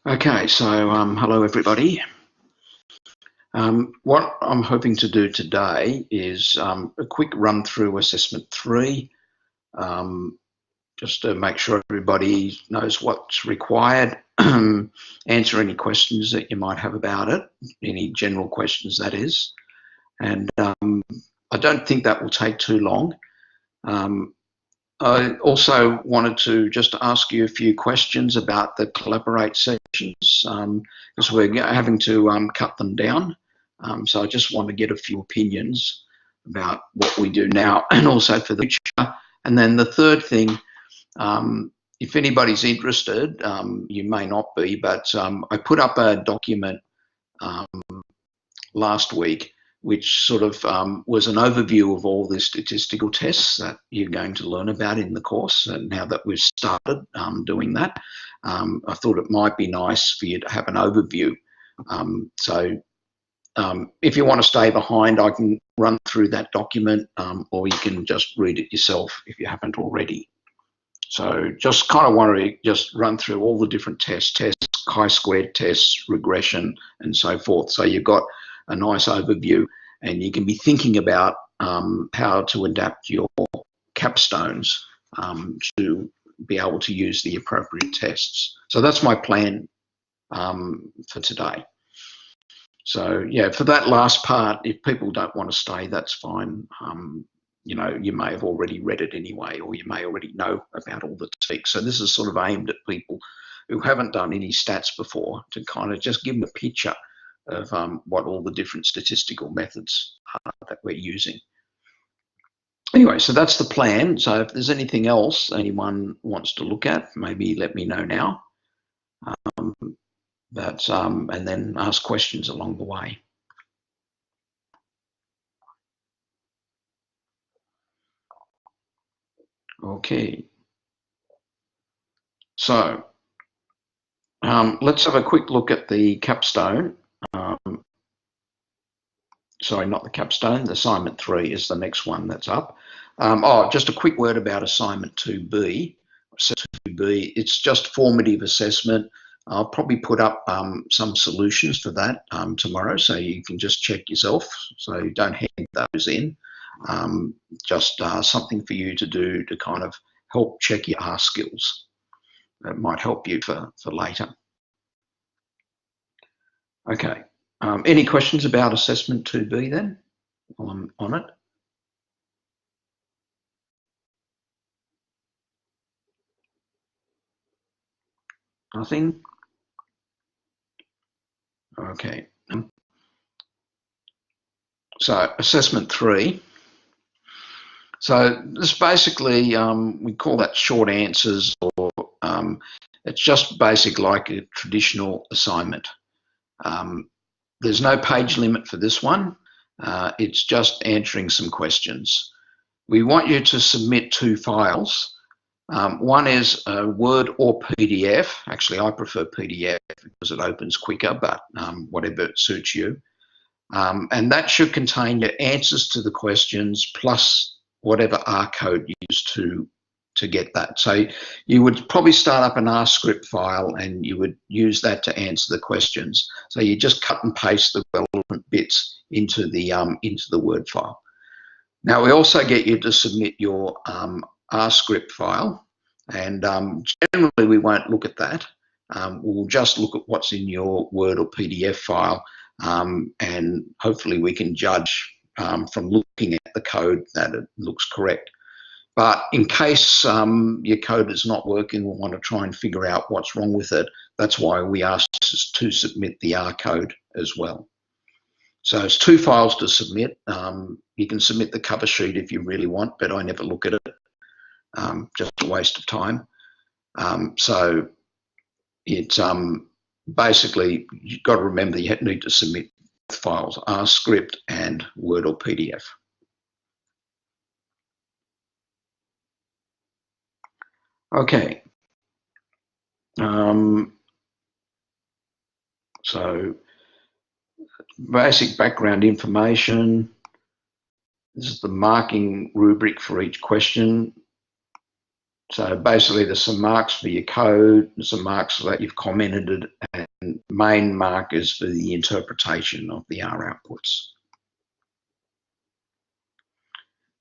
Okay, so hello everybody. What I'm hoping to do today is a quick run through assessment 3, just to make sure everybody knows what's required, answer any questions that you might have about it, any general questions that is. And I don't think that will take too long. I also wanted to just ask you a few questions about the Collaborate sessions, because we're having to cut them down. So I just want to get a few opinions about what we do now and also for the future. And then the third thing, if anybody's interested, you may not be, but I put up a document last week which sort of was an overview of all the statistical tests that you're going to learn about in the course. And now that we've started doing that, I thought it might be nice for you to have an overview. So if you want to stay behind, I can run through that document, or you can just read it yourself if you haven't already. So just kind of want to just run through all the different tests, chi-squared tests, regression, and so forth. So you've got a nice overview, and you can be thinking about how to adapt your capstones to be able to use the appropriate tests. So that's my plan for today. So yeah, for that last part, if people don't want to stay, that's fine. You know, you may have already read it anyway, or you may already know about all the techniques. So this is sort of aimed at people who haven't done any stats before, to kind of just give them a picture of what all the different statistical methods are that we're using. Anyway, so that's the plan. So if there's anything else anyone wants to look at, maybe let me know now. And then ask questions along the way. Okay. So let's have a quick look at the capstone. Sorry, not the capstone. The assignment 3 is the next one that's up. Just a quick word about assignment 2B. 2B, it's just formative assessment. I'll probably put up some solutions for that tomorrow, so you can just check yourself. So don't hand those in. Just something for you to do to kind of help check your R skills. That might help you for later. Okay. Any questions about assessment 2B then on it? Nothing? Okay. So assessment 3. So this basically, we call that short answers, or it's just basic like a traditional assignment. There's no page limit for this one. It's just answering some questions. We want you to submit 2 files. One is a Word or PDF. Actually, I prefer PDF because it opens quicker, but whatever suits you. And that should contain your answers to the questions plus whatever R code you use to get that. So you would probably start up an R script file and you would use that to answer the questions. So you just cut and paste the relevant bits into the Word file. Now we also get you to submit your R script file, and generally we won't look at that. We'll just look at what's in your Word or PDF file, and hopefully we can judge from looking at the code that it looks correct. But in case your code is not working, we'll want to try and figure out what's wrong with it. That's why we ask to submit the R code as well. So it's 2 files to submit. You can submit the cover sheet if you really want, but I never look at it. Just a waste of time. So it's basically, you've got to remember you need to submit files, R script and Word or PDF. Okay. So basic background information. This is the marking rubric for each question. So basically there's some marks for your code, some marks that you've commented, and main markers for the interpretation of the R outputs.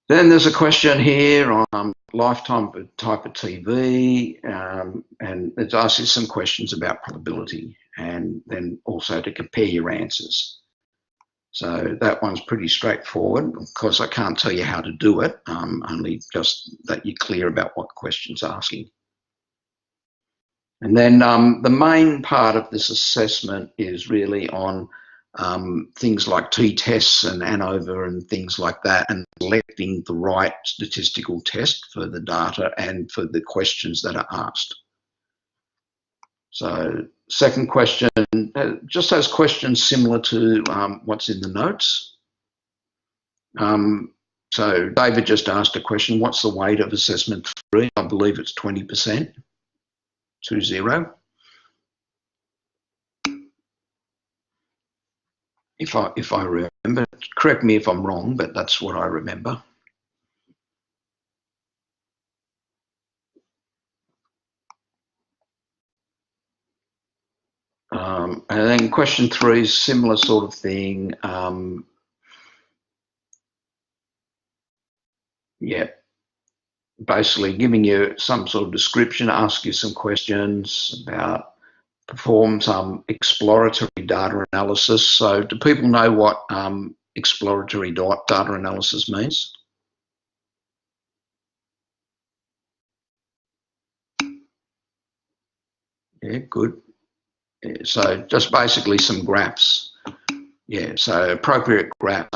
Then there's a question here on lifetime type of TV, and it asks you some questions about probability, and then also to compare your answers. So that one's pretty straightforward. Of course, I can't tell you how to do it, only just that you're clear about what the question's asking. And then the main part of this assessment is really on things like t-tests and ANOVA and things like that, and selecting the right statistical test for the data and for the questions that are asked. So second question just has questions similar to what's in the notes. So David just asked a question, what's the weight of assessment 3? I believe it's 20%, 20. If I remember, correct me if I'm wrong, but that's what I remember. And then question 3 is similar sort of thing. Yeah, basically giving you some sort of description, ask you some questions about, perform some exploratory data analysis. So do people know what exploratory data analysis means? Yeah, good. Yeah, so just basically some graphs. Yeah, so appropriate graph.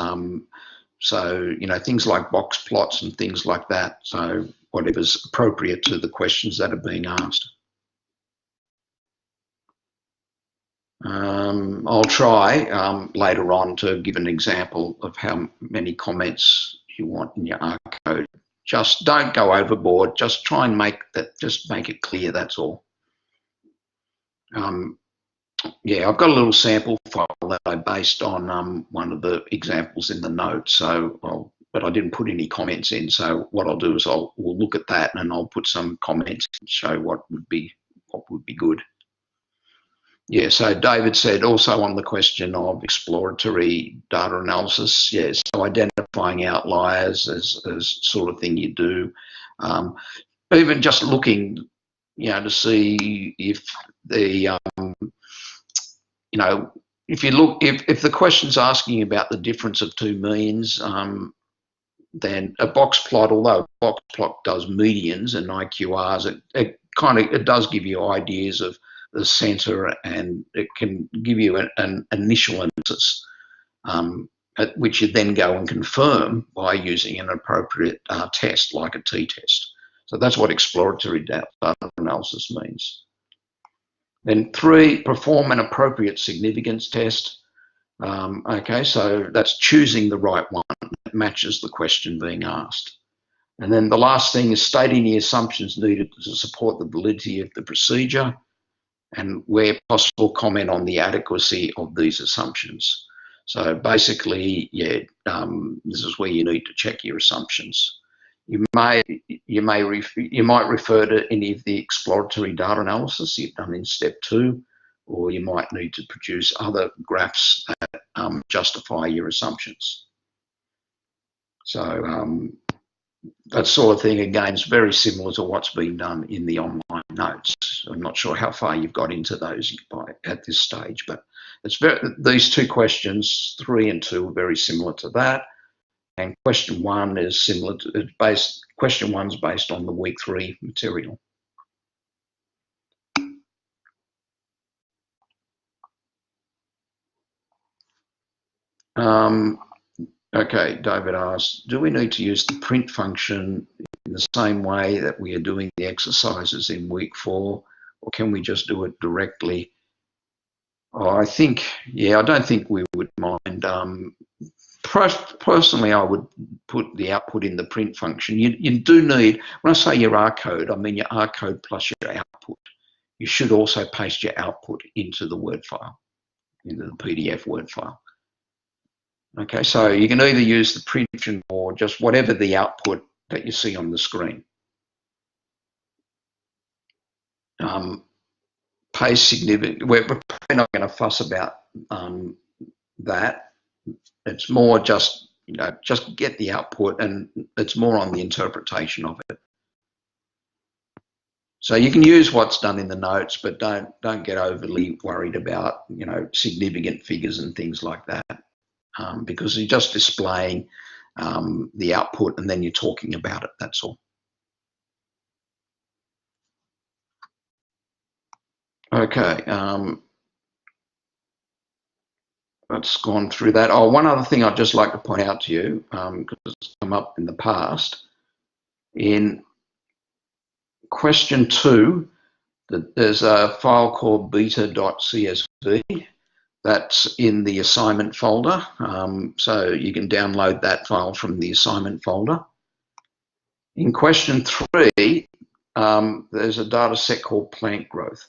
So, you know, things like box plots and things like that. So whatever's appropriate to the questions that are being asked. I'll try later on to give an example of how many comments you want in your R code. Just don't go overboard. Just try and make it clear. That's all. Yeah, I've got a little sample file that I based on one of the examples in the notes. So, but I didn't put any comments in. So what I'll do is we'll look at that and I'll put some comments and show what would be good. Yeah, so David said also on the question of exploratory data analysis, yes, so identifying outliers as sort of thing you do. Even just looking, you know, to see if the, you know, if you look, if the question's asking about the difference of two means, then a box plot, although a box plot does medians and IQRs, it does give you ideas of the centre, and it can give you an initial analysis, which you then go and confirm by using an appropriate test like a t-test. So that's what exploratory data analysis means. Then 3, perform an appropriate significance test. Okay, so that's choosing the right one that matches the question being asked. And then the last thing is stating the assumptions needed to support the validity of the procedure, and where possible, comment on the adequacy of these assumptions. So basically, yeah, this is where you need to check your assumptions. You might refer to any of the exploratory data analysis you've done in step 2, or you might need to produce other graphs that justify your assumptions. So that sort of thing, again, is very similar to what's been done in the online notes. I'm not sure how far you've got into those at this stage, but these 2 questions, 3 and 2, are very similar to that. And question 1 is similar to question 1's based on the week 3 material. Okay, David asks, do we need to use the print function in the same way that we are doing the exercises in week 4, or can we just do it directly? Oh, I think, yeah, I don't think we would mind. Personally, I would put the output in the print function. You do need, when I say your R code, I mean your R code plus your output. You should also paste your output into the Word file, into the PDF Word file. Okay, so you can either use the print function or just whatever the output that you see on the screen. pay significant. We're probably not going to fuss about that. It's more just, just get the output, and it's more on the interpretation of it. So you can use what's done in the notes, but don't get overly worried about significant figures and things like that, because you're just displaying the output and then you're talking about it. That's all. Okay. That's gone through that. Oh, one other thing I'd just like to point out to you, because it's come up in the past. In question 2, there's a file called beta.csv that's in the assignment folder. So you can download that file from the assignment folder. In question 3, there's a data set called plant growth.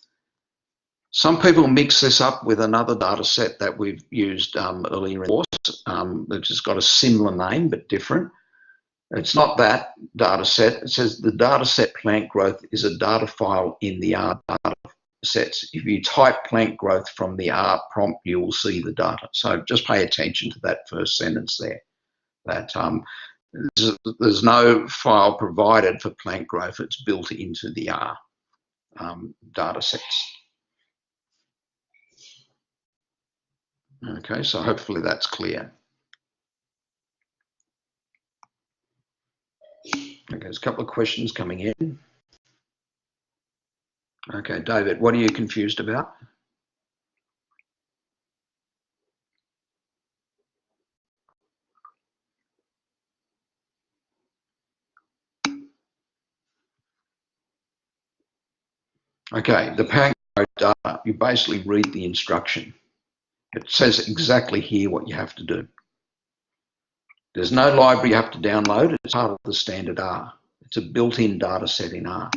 Some people mix this up with another data set that we've used earlier in the course, which has got a similar name but different. It's not that data set. It says the data set plant growth is a data file in the R data sets. If you type plant growth from the R prompt, you will see the data. So just pay attention to that first sentence there. That there's no file provided for plant growth. It's built into the R data sets. Okay, so hopefully that's clear. Okay, there's a couple of questions coming in. Okay, David, what are you confused about? Okay, the plant growth data, you basically read the instruction. It says exactly here what you have to do. There's no library you have to download. It's part of the standard R. It's a built-in data set in R.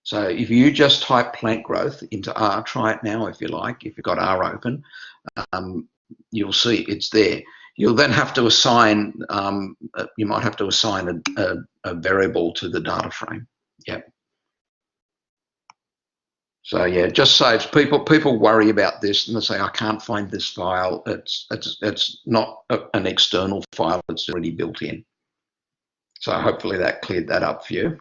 So if you just type plant growth into R, try it now if you like, if you've got R open, you'll see it's there. You'll then have to assign, you might have to assign a variable to the data frame. Yeah. So yeah, it just saves people worry about this and they say, I can't find this file. It's not an external file, it's already built in. So hopefully that cleared that up for you.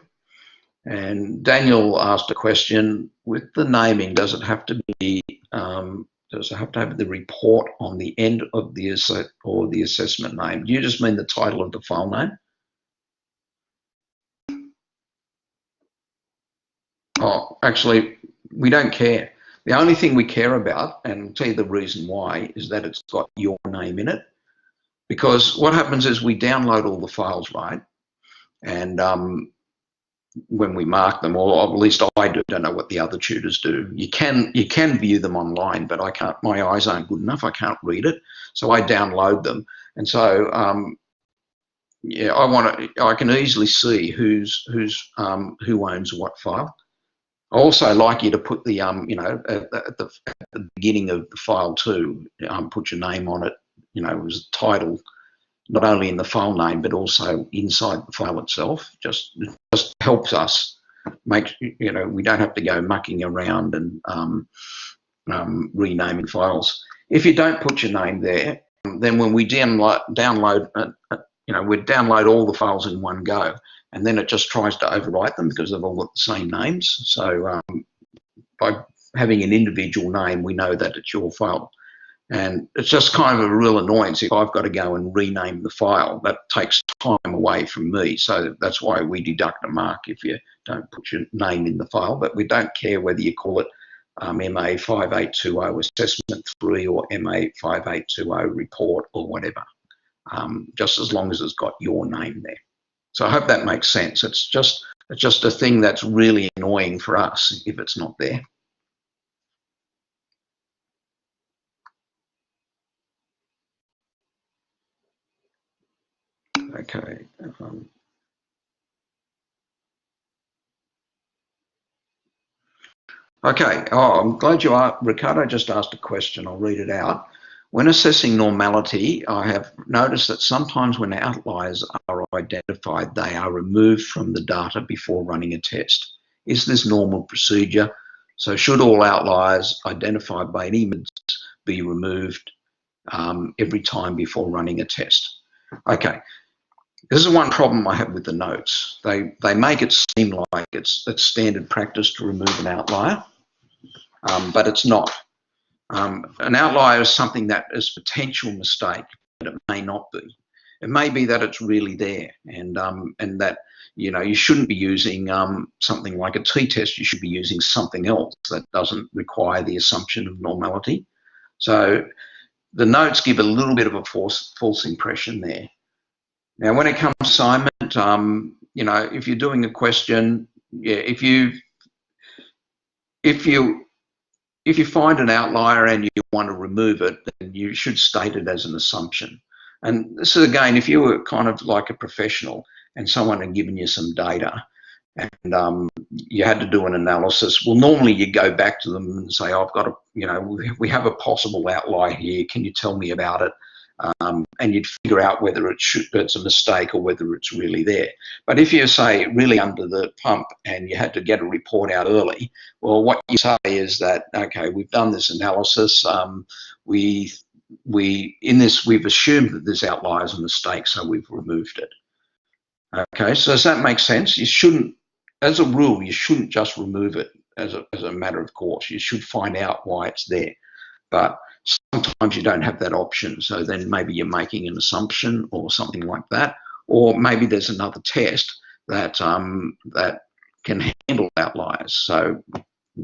And Daniel asked a question, with the naming, does it have to be, does it have to have the report on the end of the assessment name? Do you just mean the title of the file name? Oh, actually, we don't care. The only thing we care about, and I'll tell you the reason why, is that it's got your name in it. Because what happens is we download all the files, right? And when we mark them, or at least I do, don't know what the other tutors do. You can view them online, but I can't. My eyes aren't good enough. I can't read it, so I download them. And so, yeah, I can easily see who owns what file. I also like you to put the at the beginning of the file too. Put your name on it. As a title, not only in the file name but also inside the file itself. Just helps us make we don't have to go mucking around and renaming files. If you don't put your name there, then when we download we download all the files in one go, and then it just tries to overwrite them because they've all got the same names. So by having an individual name, we know that it's your file. And it's just kind of a real annoyance if I've got to go and rename the file. That takes time away from me. So that's why we deduct a mark if you don't put your name in the file. But we don't care whether you call it MA5820 Assessment 3 or MA5820 Report or whatever, just as long as it's got your name there. So I hope that makes sense. It's just a thing that's really annoying for us if it's not there. Okay. Okay. Oh, I'm glad you are. Ricardo just asked a question. I'll read it out. When assessing normality, I have noticed that sometimes when outliers are identified, they are removed from the data before running a test. Is this normal procedure? So should all outliers identified by any means be removed every time before running a test? Okay, this is one problem I have with the notes. They make it seem like it's standard practice to remove an outlier, but it's not. An outlier is something that is a potential mistake, but it may not be. It may be that it's really there, and that you shouldn't be using something like a t-test. You should be using something else that doesn't require the assumption of normality. So the notes give a little bit of a false impression there. Now, when it comes to assignment, if you're doing a question, yeah, if you find an outlier and you want to remove it, then you should state it as an assumption. And this is, again, if you were kind of like a professional and someone had given you some data and you had to do an analysis, well, normally you go back to them and say, oh, I've got we have a possible outlier here. Can you tell me about it? And you'd figure out whether it's a mistake or whether it's really there. But if you say really under the pump and you had to get a report out early, well, what you say is that, okay, we've done this analysis. We've assumed that this outlier is a mistake, so we've removed it. Okay, so does that make sense? You shouldn't, as a rule, you shouldn't just remove it as a matter of course. You should find out why it's there. But sometimes you don't have that option. So then maybe you're making an assumption or something like that. Or maybe there's another test that that can handle outliers. So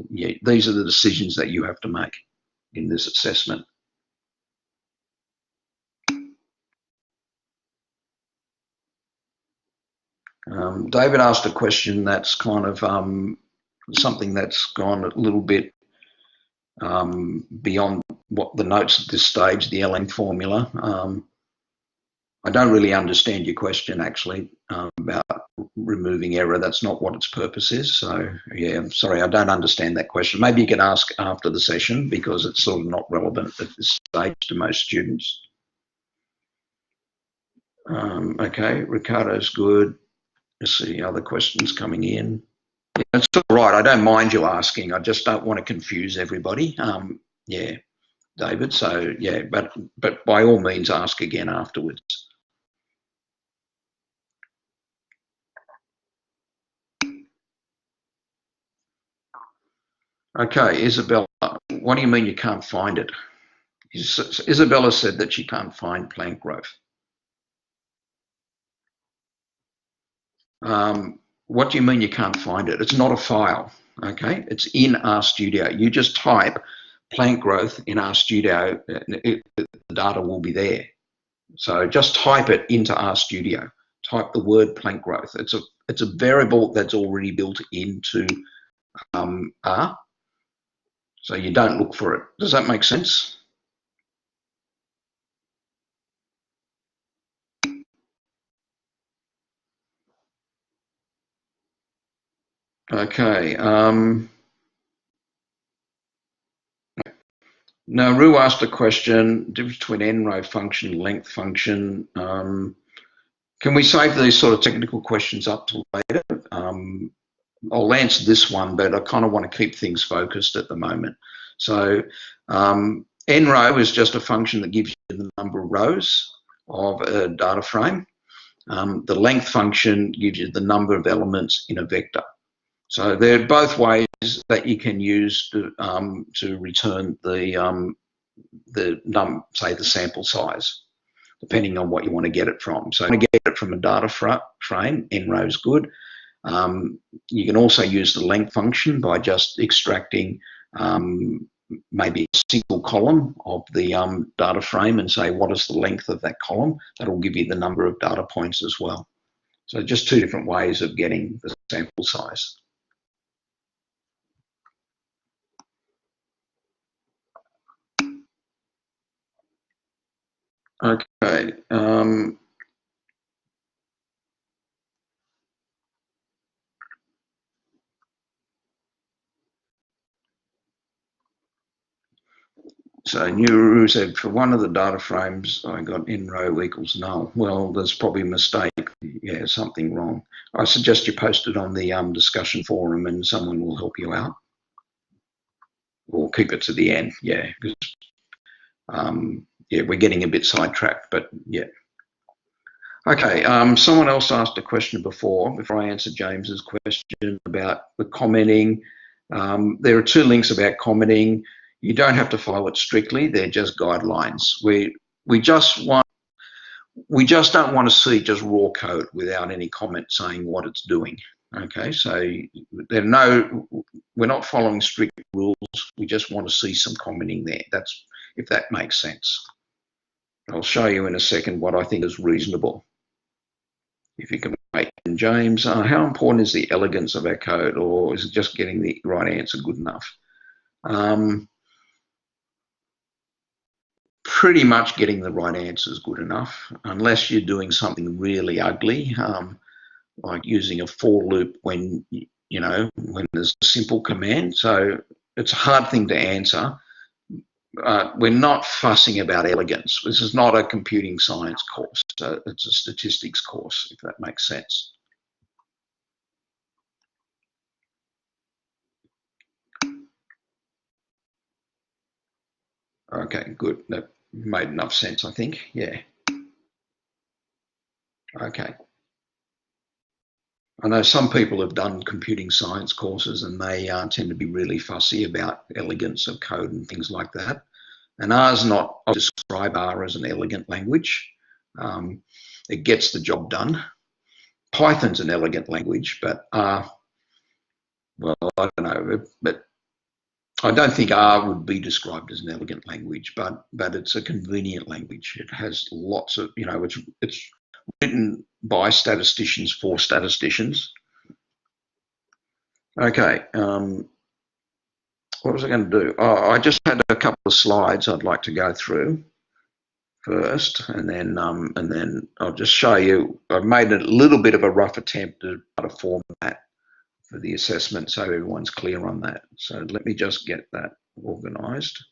yeah, these are the decisions that you have to make in this assessment. David asked a question that's kind of something that's gone a little bit beyond what the notes at this stage, the LN formula. I don't really understand your question actually about removing error. That's not what its purpose is. So yeah, I'm sorry, I don't understand that question. Maybe you can ask after the session because it's sort of not relevant at this stage to most students. Okay, Ricardo's good. Let's see, other questions coming in. Yeah, it's all right. I don't mind you asking. I just don't want to confuse everybody. Yeah, David. So yeah, but by all means, ask again afterwards. Okay, Isabella. What do you mean you can't find it? Isabella said that she can't find plant growth. What do you mean you can't find it? It's not a file, okay? It's in RStudio. You just type plant growth in RStudio, the data will be there. So just type it into RStudio. Type the word plant growth. It's a variable that's already built into R. So you don't look for it. Does that make sense? Okay. Now, Rue asked a question, difference between n-row function, length function. Can we save these sort of technical questions up till later? I'll answer this one, but I kind of want to keep things focused at the moment. So n-row is just a function that gives you the number of rows of a data frame. The length function gives you the number of elements in a vector. So they're both ways that you can use to return say the sample size, depending on what you want to get it from. So if you want to get it from a data frame, n-row is good. You can also use the length function by just extracting maybe a single column of the data frame and say, what is the length of that column? That'll give you the number of data points as well. So just two different ways of getting the sample size. Okay. So Nuru said, for one of the data frames, I got n-row equals null. Well, there's probably a mistake. Yeah, something wrong. I suggest you post it on the discussion forum and someone will help you out. keep it to the end, yeah, because yeah, we're getting a bit sidetracked, but yeah. Okay, someone else asked a question before I answered James's question about the commenting. There are two links about commenting. You don't have to follow it strictly. They're just guidelines. We just don't want to see just raw code without any comment saying what it's doing. Okay, so we're not following strict rules. We just want to see some commenting there. That's if that makes sense. I'll show you in a second what I think is reasonable. If you can wait. And James, how important is the elegance of our code, or is it just getting the right answer good enough? Pretty much getting the right answer is good enough, unless you're doing something really ugly, like using a for loop when there's a simple command. So it's a hard thing to answer. We're not fussing about elegance. This is not a computing science course. It's a statistics course, if that makes sense. Okay, good. That made enough sense, I think. Yeah. Okay. I know some people have done computing science courses and they tend to be really fussy about elegance of code and things like that. And R's not, I describe R as an elegant language. It gets the job done. Python's an elegant language, but R, well, I don't know, but I don't think R would be described as an elegant language, but it's a convenient language. It has lots of, it's written by statisticians for statisticians. Okay, what was I going to do? Oh, I just had a couple of slides I'd like to go through first, and then I'll just show you. I've made a little bit of a rough attempt to format for the assessment so everyone's clear on that. So let me just get that organised.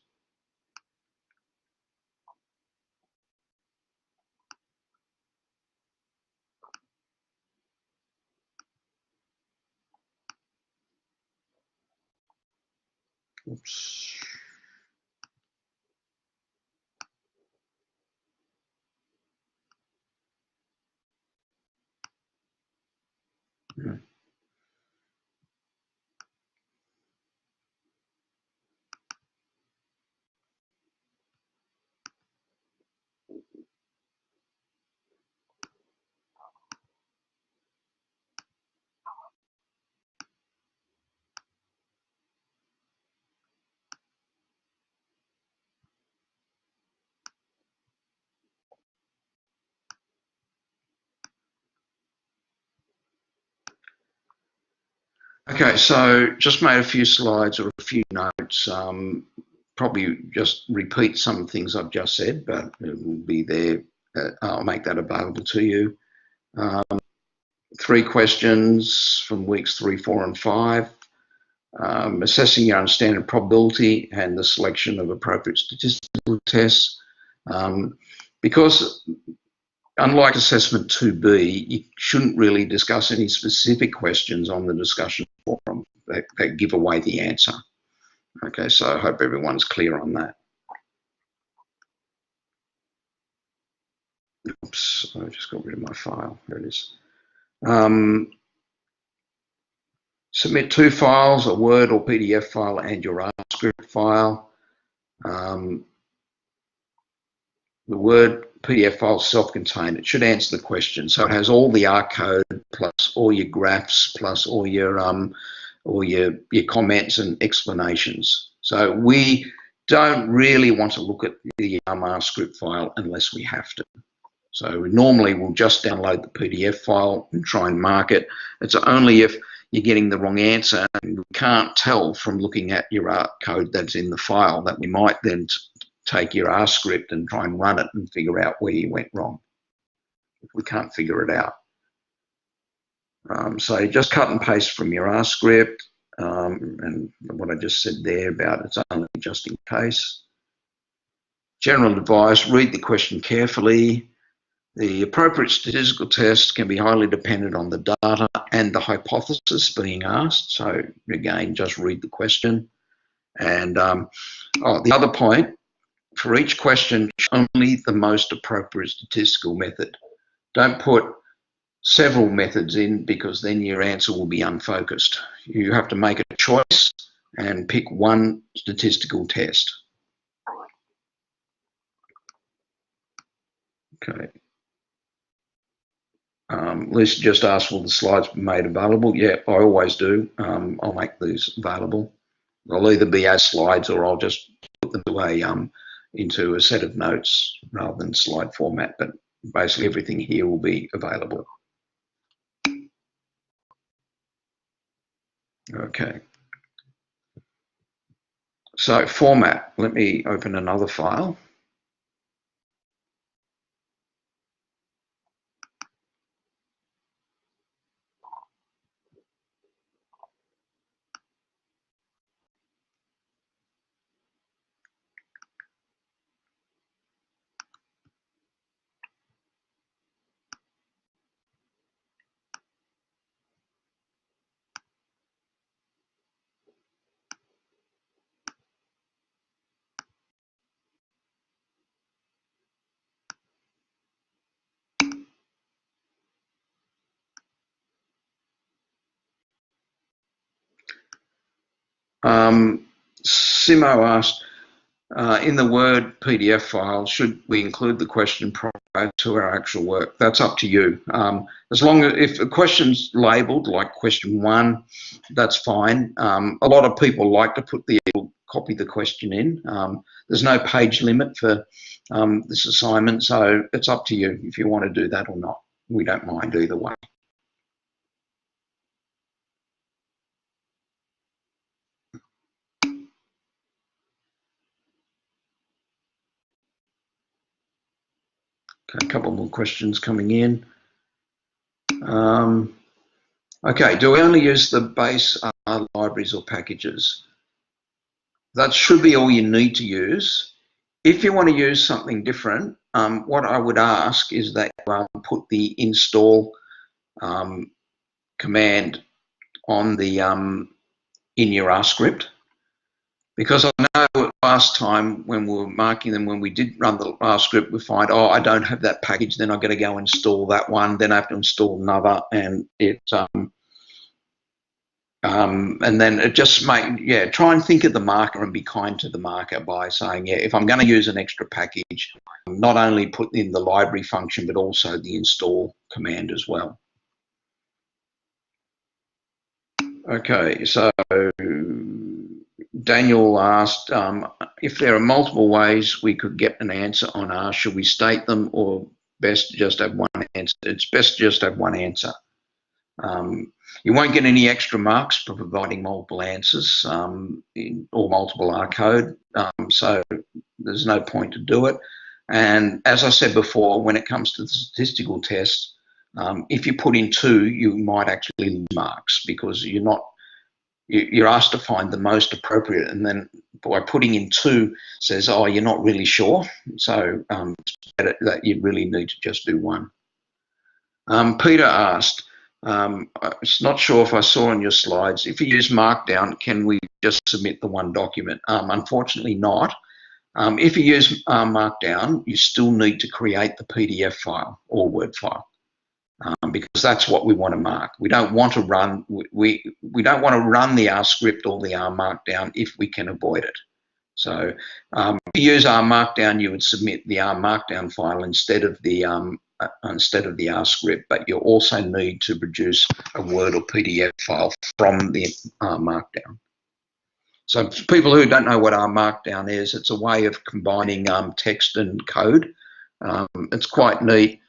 Oops. Hmm. Okay, so just made a few slides or a few notes. Probably just repeat some things I've just said, but it will be there. I'll make that available to you. 3 questions from weeks 3, 4, and 5. Assessing your understanding of probability and the selection of appropriate statistical tests. Because unlike assessment 2B, you shouldn't really discuss any specific questions on the discussion forum that give away the answer. Okay, so I hope everyone's clear on that. Oops, I just got rid of my file. There it is. Submit 2 files, a Word or PDF file and your R script file. The Word PDF file is self-contained. It should answer the question. So it has all the R code plus all your graphs plus all your comments and explanations. So we don't really want to look at the R script file unless we have to. So normally we'll just download the PDF file and try and mark it. It's only if you're getting the wrong answer and we can't tell from looking at your R code that's in the file that we might then take your R script and try and run it and figure out where you went wrong if we can't figure it out. So just cut and paste from your R script and what I just said there about it's only just in case. General advice, read the question carefully. The appropriate statistical test can be highly dependent on the data and the hypothesis being asked. So again, just read the question. And the other point, for each question, only the most appropriate statistical method. Don't put several methods in, because then your answer will be unfocused. You have to make a choice and pick one statistical test. Okay. Lisa just asked, will the slides be made available? Yeah, I always do. I'll make these available. They'll either be as slides, or I'll just put them away into a set of notes rather than slide format. But basically everything here will be available. Okay. So format, let me open another file. Simo asked, in the Word PDF file, should we include the question prior to our actual work? That's up to you. As long as, if a question's labelled like question 1, that's fine. A lot of people like to copy the question in. There's no page limit for this assignment, so it's up to you if you want to do that or not. We don't mind either way. Okay, a couple more questions coming in. Okay, do we only use the base libraries or packages? That should be all you need to use. If you want to use something different, what I would ask is that you put the install command on the in your R script, because I know last time when we were marking them, when we did run the R script, we find, oh, I don't have that package, then I've got to go install that one, then I have to install another, and it and then it just try and think of the marker and be kind to the marker by saying, yeah, if I'm going to use an extra package, not only put in the library function, but also the install command as well. Okay, so Daniel asked, if there are multiple ways we could get an answer on R, should we state them, or best to just have one answer? It's best to just have one answer. You won't get any extra marks for providing multiple answers or multiple R code, so there's no point to do it. And as I said before, when it comes to the statistical test, if you put in 2, you might actually lose marks, because you're asked to find the most appropriate, and then by putting in 2 says, oh, you're not really sure. So it's better that you really need to just do 1. Peter asked, I'm not sure if I saw on your slides, if you use Markdown, can we just submit the one document? Unfortunately not. If you use Markdown, you still need to create the PDF file or Word file, because that's what we want to mark. We don't want to run we don't want to run the R script or the R Markdown if we can avoid it. So if you use R Markdown, you would submit the R Markdown file instead of the R script, but you also need to produce a Word or PDF file from the R Markdown. So for people who don't know what R Markdown is, it's a way of combining text and code. It's quite neat.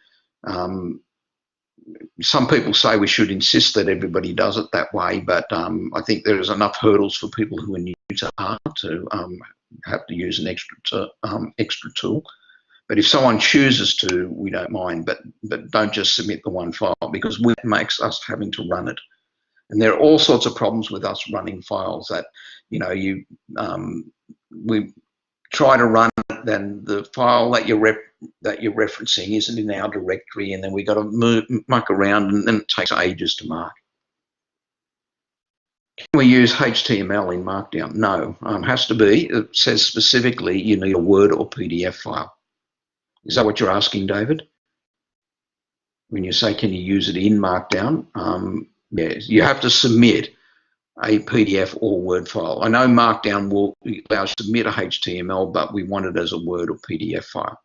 Some people say we should insist that everybody does it that way, but I think there's enough hurdles for people who are new to R to have to use an extra tool. But if someone chooses to, we don't mind, but don't just submit the one file, because it makes us having to run it. And there are all sorts of problems with us running files that, you know, we try to run it, then the file that you're referencing isn't in our directory, and then we've got to muck around, and then it takes ages to mark. Can we use HTML in Markdown? No, has to be. It says specifically you need a Word or PDF file. Is that what you're asking, David? When you say, can you use it in Markdown? Yes, you have to submit a PDF or Word file. I know Markdown will allow you to submit a HTML, but we want it as a Word or PDF file.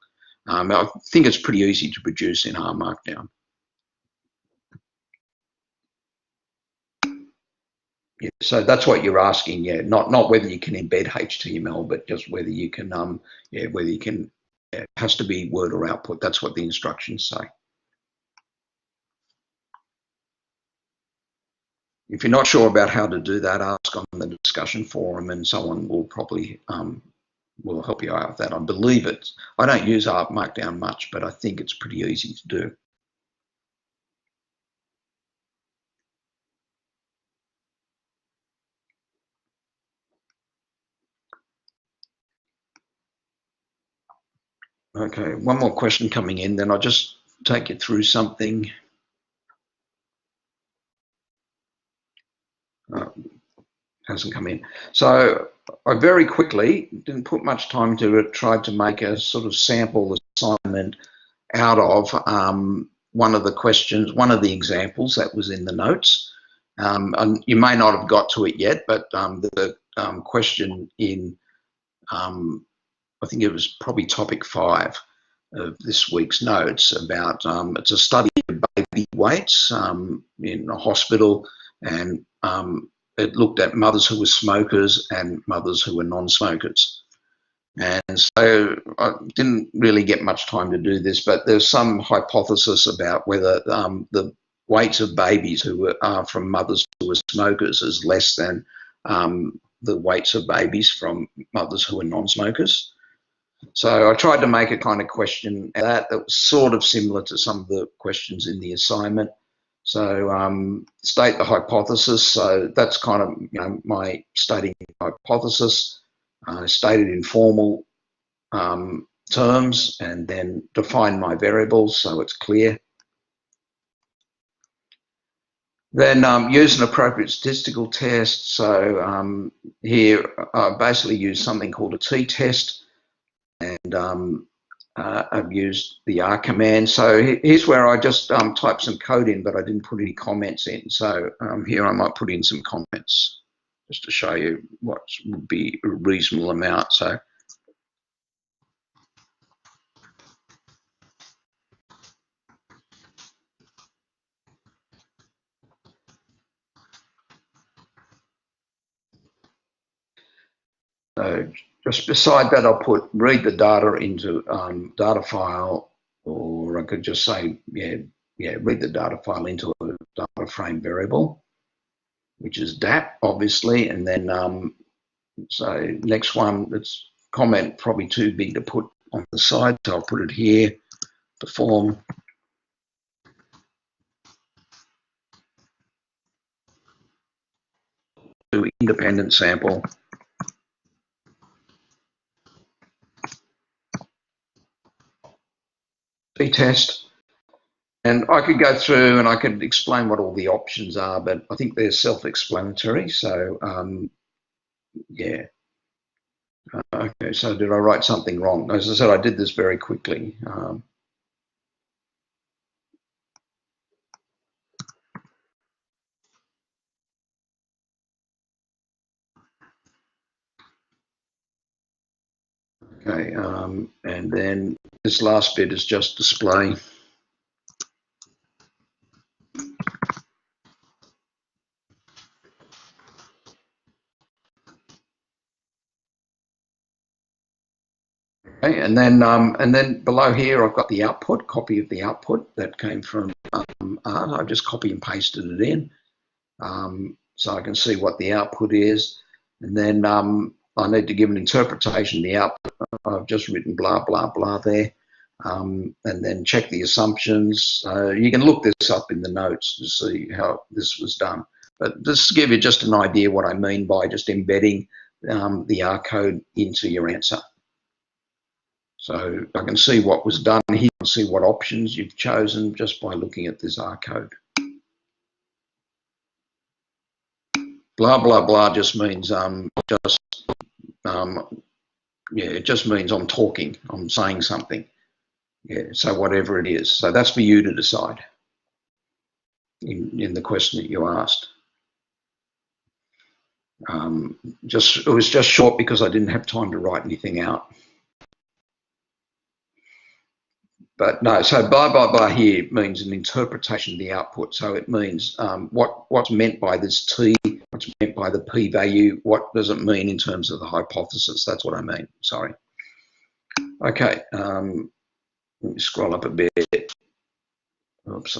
I think it's pretty easy to produce in our Markdown. Yeah, so that's what you're asking, yeah. Not whether you can embed HTML, but just whether you can, whether you can. Yeah, it has to be Word or output. That's what the instructions say. If you're not sure about how to do that, ask on the discussion forum, and someone will probably will help you out with that. I believe it. I don't use Markdown much, but I think it's pretty easy to do. Okay, one more question coming in, then I'll just take you through something. Hasn't come in. So I very quickly, didn't put much time to it, tried to make a sort of sample assignment out of one of the questions, one of the examples that was in the notes. And you may not have got to it yet, but the question in, I think it was probably topic 5 of this week's notes about, it's a study of baby weights in a hospital, and it looked at mothers who were smokers and mothers who were non-smokers. And so I didn't really get much time to do this, but there's some hypothesis about whether the weights of babies who are from mothers who were smokers is less than the weights of babies from mothers who are non-smokers. So I tried to make a kind of question that was sort of similar to some of the questions in the assignment. So state the hypothesis. So that's kind of my stating hypothesis. Stated in formal terms, and then define my variables so it's clear. Then use an appropriate statistical test. So here I basically use something called a t-test, and I've used the R command. So here's where I just typed some code in, but I didn't put any comments in. So here I might put in some comments just to show you what would be a reasonable amount. So just beside that, I'll put read the data into data file, or I could just say, read the data file into a data frame variable, which is DAT, obviously. And then, so next one, it's comment probably too big to put on the side, so I'll put it here, perform. Do independent sample. T-test. And I could go through and I could explain what all the options are, but I think they're self-explanatory. So, yeah. Okay, so did I write something wrong? As I said, I did this very quickly. Okay, and then this last bit is just display. Okay, and then below here I've got the output, copy of the output that came from Art. I've just copy and pasted it in, so I can see what the output is. And then I need to give an interpretation of the output. I've just written blah blah blah there, and then check the assumptions. You can look this up in the notes to see how this was done. But this to give you just an idea what I mean by just embedding the R code into your answer. So I can see what was done here, I can see what options you've chosen just by looking at this R code. Blah, blah, blah just means it just means I'm talking, I'm saying something. Yeah, so whatever it is. So that's for you to decide in the question that you asked. It was just short because I didn't have time to write anything out. But no, so blah here means an interpretation of the output. So it means what's meant by this T, what's meant by the P value, what does it mean in terms of the hypothesis? That's what I mean, sorry. Okay, let me scroll up a bit. Oops.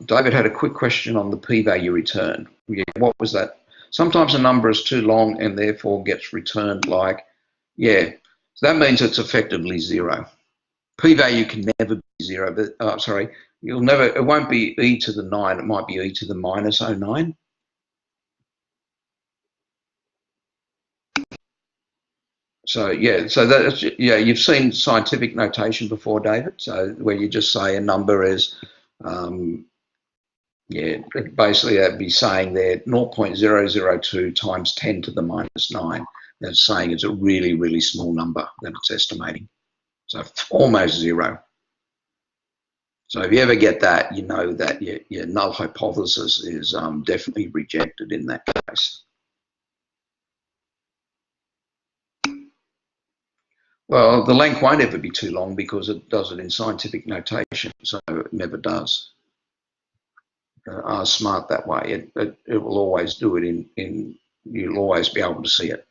David had a quick question on the p-value return. Yeah, what was that? Sometimes a number is too long and therefore gets returned like, yeah, so that means it's effectively zero. P-value can never be zero, but sorry, it won't be e to the 9, it might be e to the minus 09. So yeah, so that's, yeah, you've seen scientific notation before, David, so where you just say a number is, yeah, basically that'd be saying there 0.002 times 10 to the minus 9. That's saying it's a really, really small number that it's estimating. So almost zero. So if you ever get that, you know that your null hypothesis is definitely rejected in that case. Well, the length won't ever be too long because it does it in scientific notation, so it never does. Are smart that way. It will always do it in you'll always be able to see it.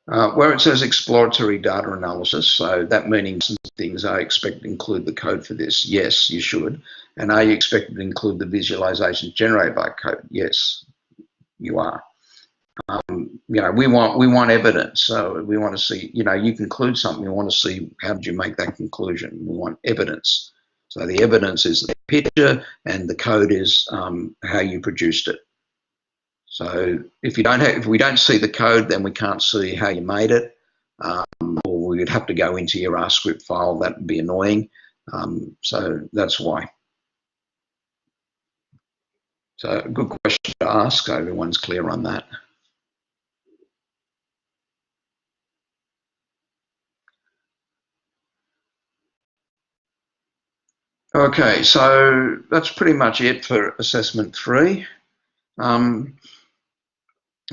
Where it says exploratory data analysis, so that meaning some things are expected to include the code for this. Yes, you should. And are you expected to include the visualization generated by code? Yes, you are. You know, we want evidence. So we want to see, you know, you conclude something, we want to see how did you make that conclusion. We want evidence. So the evidence is the picture and the code is how you produced it. So if we don't see the code, then we can't see how you made it, or we'd have to go into your R script file. That would be annoying. So that's why. So a good question to ask. So everyone's clear on that. Okay, so that's pretty much it for assessment 3.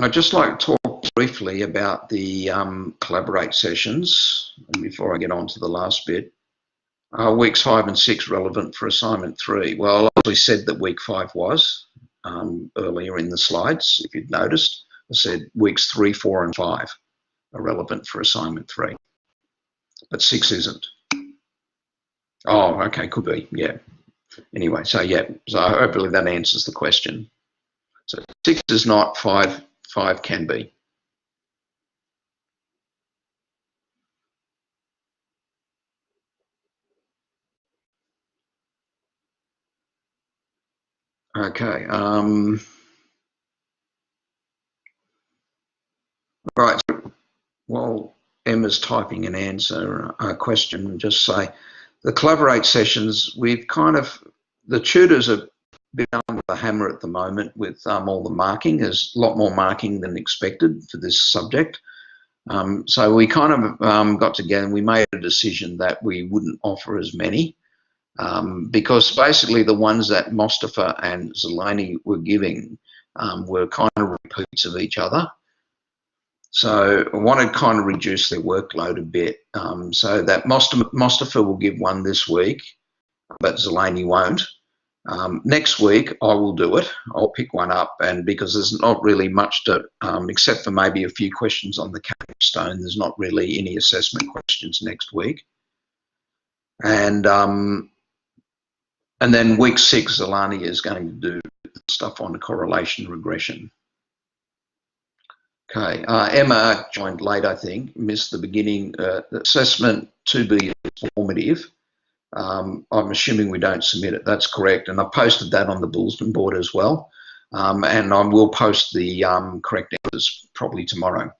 I'd just like to talk briefly about the collaborate sessions before I get on to the last bit. Weeks 5 and 6 relevant for assignment 3. Well, I actually said that week 5 was earlier in the slides, if you'd noticed. I said weeks 3, 4 and 5 are relevant for assignment 3, but 6 isn't. Oh, okay, could be, yeah. Anyway, so yeah, so hopefully that answers the question. So 6 is not, 5 can be. Okay. Right. Well, Emma's typing an answer, a question, just say, the collaborate sessions, the tutors have been under the hammer at the moment with all the marking. There's a lot more marking than expected for this subject. So we kind of got together and we made a decision that we wouldn't offer as many because basically the ones that Mustafa and Zelani were giving were kind of repeats of each other. So I want to kind of reduce their workload a bit so that Mustafa will give one this week, but Zelani won't. Next week, I will do it. I'll pick one up, and because there's not really much to, except for maybe a few questions on the capstone, there's not really any assessment questions next week. And then week 6, Zelani is going to do stuff on the correlation regression. Okay, Emma joined late, I think, missed the beginning. Assessment 2B is formative. I'm assuming we don't submit it. That's correct. And I posted that on the bulletin board as well. And I will post the correct answers probably tomorrow.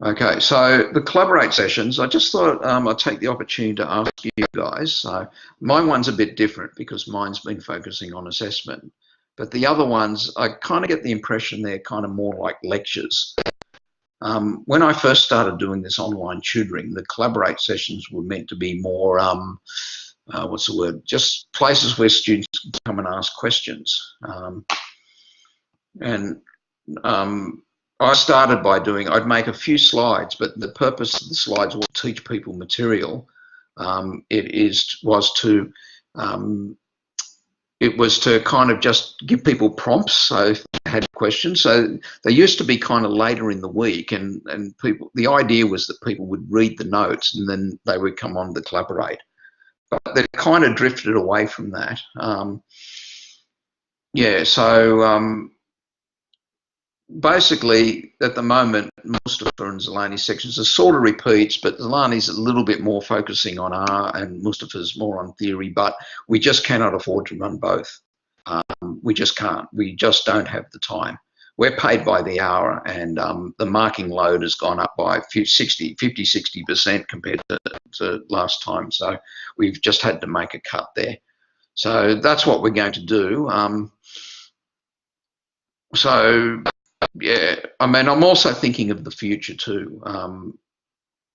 Okay, so the collaborate sessions, I just thought I'd take the opportunity to ask you guys. So my one's a bit different because mine's been focusing on assessment, but the other ones, I kind of get the impression they're kind of more like lectures. When I first started doing this online tutoring, the collaborate sessions were meant to be more, what's the word, just places where students come and ask questions. And I started by I'd make a few slides, but the purpose of the slides was to teach people material. It was to kind of just give people prompts, so if they had questions. So they used to be kind of later in the week, and people. The idea was that people would read the notes and then they would come on to collaborate. But they kind of drifted away from that. Yeah, so basically, at the moment, Mustafa and Zolani's sections are sort of repeats, but Zolani's a little bit more focusing on R and Mustafa's more on theory, but we just cannot afford to run both. We just can't. We just don't have the time. We're paid by the hour, and the marking load has gone up by 50-60% compared to last time. So we've just had to make a cut there. So that's what we're going to do. Yeah, I mean, I'm also thinking of the future too.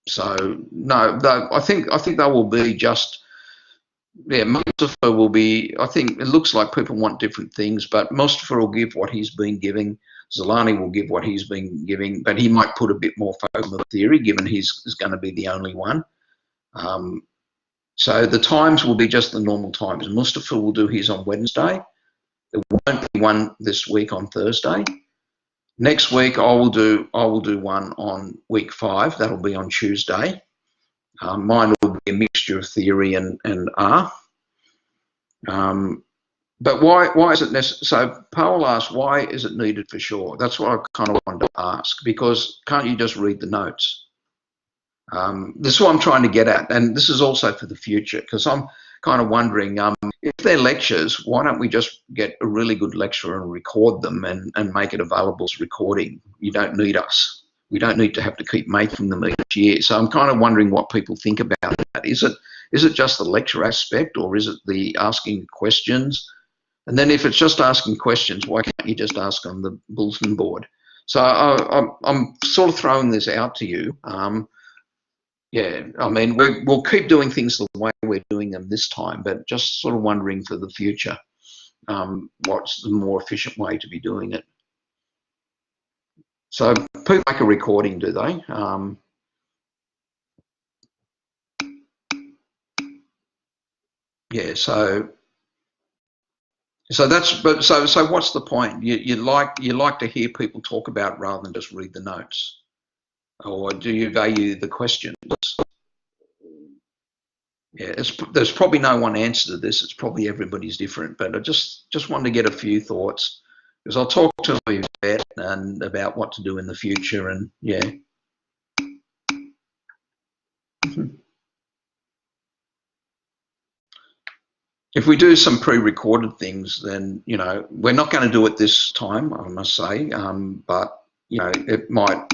So no, I think they will be just. Yeah, Mustafa will be. I think it looks like people want different things, but Mustafa will give what he's been giving. Zolani will give what he's been giving, but he might put a bit more focus on the theory, given he's going to be the only one. So the times will be just the normal times. Mustafa will do his on Wednesday. There won't be one this week on Thursday. Next week, I will do one on week 5. That'll be on Tuesday. Mine will be a mixture of theory and R. But why is it necessary? So Powell asked, why is it needed for sure? That's what I kind of wanted to ask, because can't you just read the notes? This is what I'm trying to get at, and this is also for the future, because I'm kind of wondering, if they're lectures, why don't we just get a really good lecturer and record them and make it available as recording? You don't need us. We don't need to have to keep making them each year. So I'm kind of wondering what people think about that. Is it just the lecture aspect, or is it the asking questions? And then if it's just asking questions, why can't you just ask on the bulletin board? So I'm sort of throwing this out to you. Yeah, I mean, we'll keep doing things the way we're doing them this time, but just sort of wondering for the future, what's the more efficient way to be doing it. So people make a recording, do they? Yeah, so that's, but so what's the point? You like to hear people talk about it rather than just read the notes, or do you value the questions? Yeah, there's probably no one answer to this. It's probably everybody's different, but I just wanted to get a few thoughts, because I'll talk to Yvette and about what to do in the future, and yeah. If we do some pre-recorded things, then we're not going to do it this time, I must say, but it might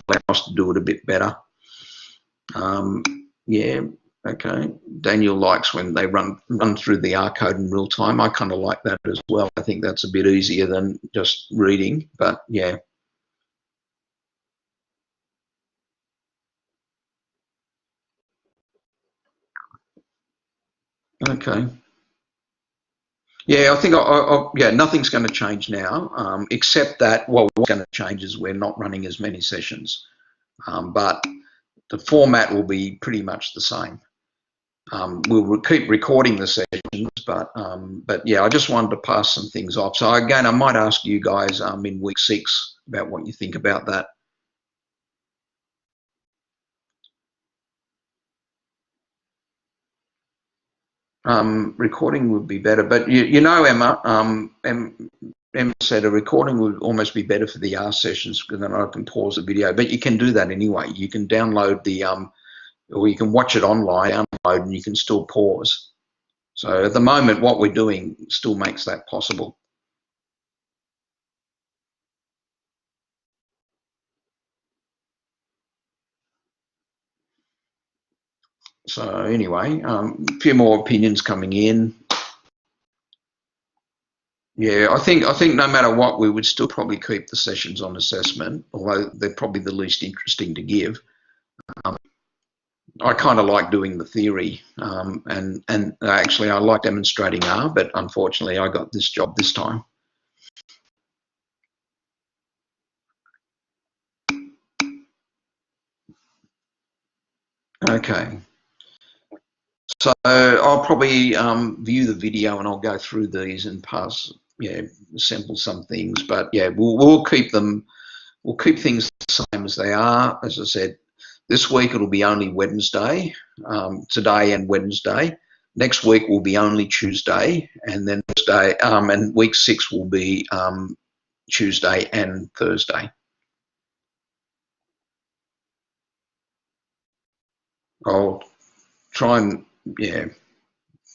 allow us to do it a bit better. Yeah. Okay. Daniel likes when they run through the R code in real time. I kind of like that as well. I think that's a bit easier than just reading, but yeah. Okay. Yeah, I think yeah, nothing's going to change now, except that what's going to change is we're not running as many sessions, but the format will be pretty much the same. We'll keep recording the sessions, but yeah, I just wanted to pass some things off. So again, I might ask you guys in week 6 about what you think about that. Recording would be better, but Emma, Emma said a recording would almost be better for the R sessions, because then I can pause the video. But you can do that anyway. You can download the or you can watch it online, download, and you can still pause. So at the moment, what we're doing still makes that possible. So anyway, a few more opinions coming in. Yeah, I think no matter what, we would still probably keep the sessions on assessment, although they're probably the least interesting to give. Um, I kind of like doing the theory, and actually I like demonstrating R, but unfortunately I got this job this time. Okay, so I'll probably view the video and I'll go through these and pass, assemble some things. But yeah, we'll keep them. We'll keep things the same as they are. As I said, this week it'll be only Wednesday, today and Wednesday. Next week will be only Tuesday, and then Thursday, and week 6 will be Tuesday and Thursday. I'll try and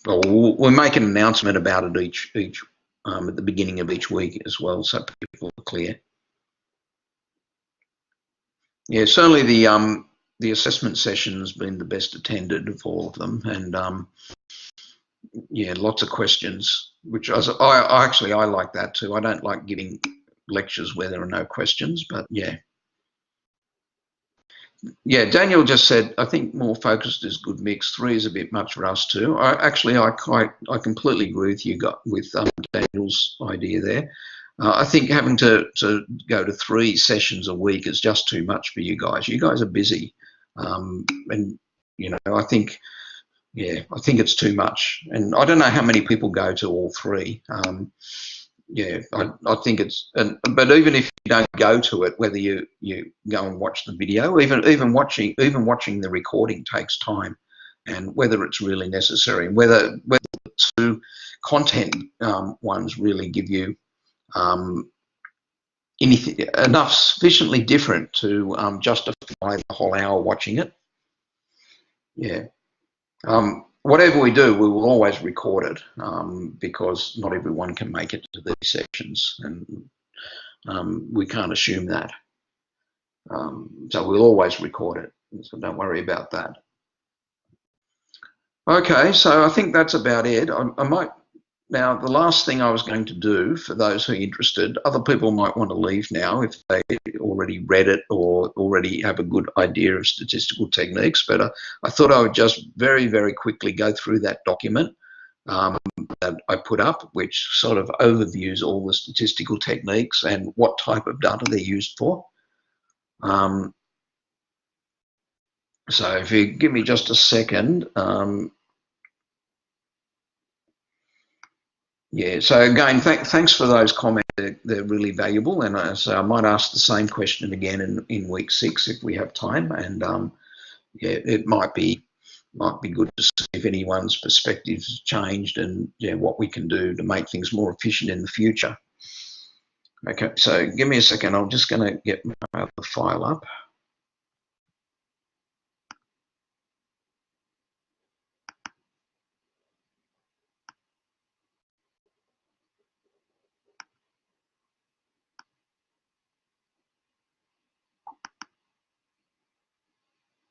we'll make an announcement about it each at the beginning of each week as well, so people are clear. Yeah, certainly the assessment session has been the best attended of all of them, and yeah, lots of questions, which I actually I like that too. I don't like giving lectures where there are no questions, but yeah. Yeah, Daniel just said, I think more focused is good mix. 3 is a bit much for us too. I completely agree with you with Daniel's idea there. I think having to go to 3 sessions a week is just too much for you guys. You guys are busy, and I think it's too much. And I don't know how many people go to all 3. Yeah, I think but even if you don't go to it, whether you go and watch the video, even watching the recording takes time, and whether it's really necessary, and whether the 2 content ones really give you anything enough sufficiently different to justify the whole hour watching it. Yeah. Whatever we do, we will always record it because not everyone can make it to these sessions, and we can't assume that. So we'll always record it, so don't worry about that. Okay, so I think that's about it. I might now, the last thing I was going to do for those who are interested, other people might want to leave now if they already read it or already have a good idea of statistical techniques, but I thought I would just very, very quickly go through that document that I put up, which sort of overviews all the statistical techniques and what type of data they're used for. So if you give me just a second, yeah, so again, thanks for those comments. They're really valuable, and so I might ask the same question again in week 6 if we have time. And yeah, it might be good to see if anyone's perspectives has changed, and what we can do to make things more efficient in the future. Okay, so give me a second. I'm just going to get my other file up.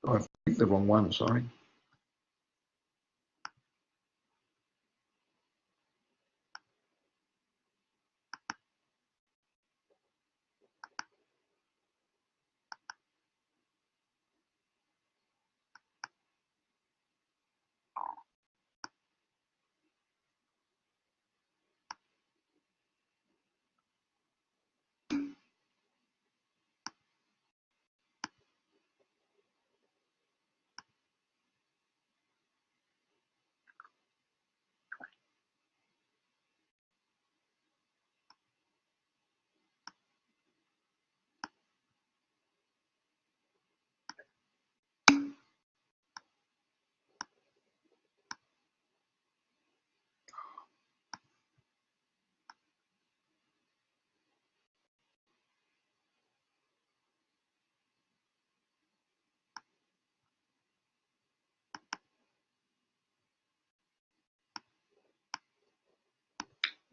I picked the wrong one, sorry.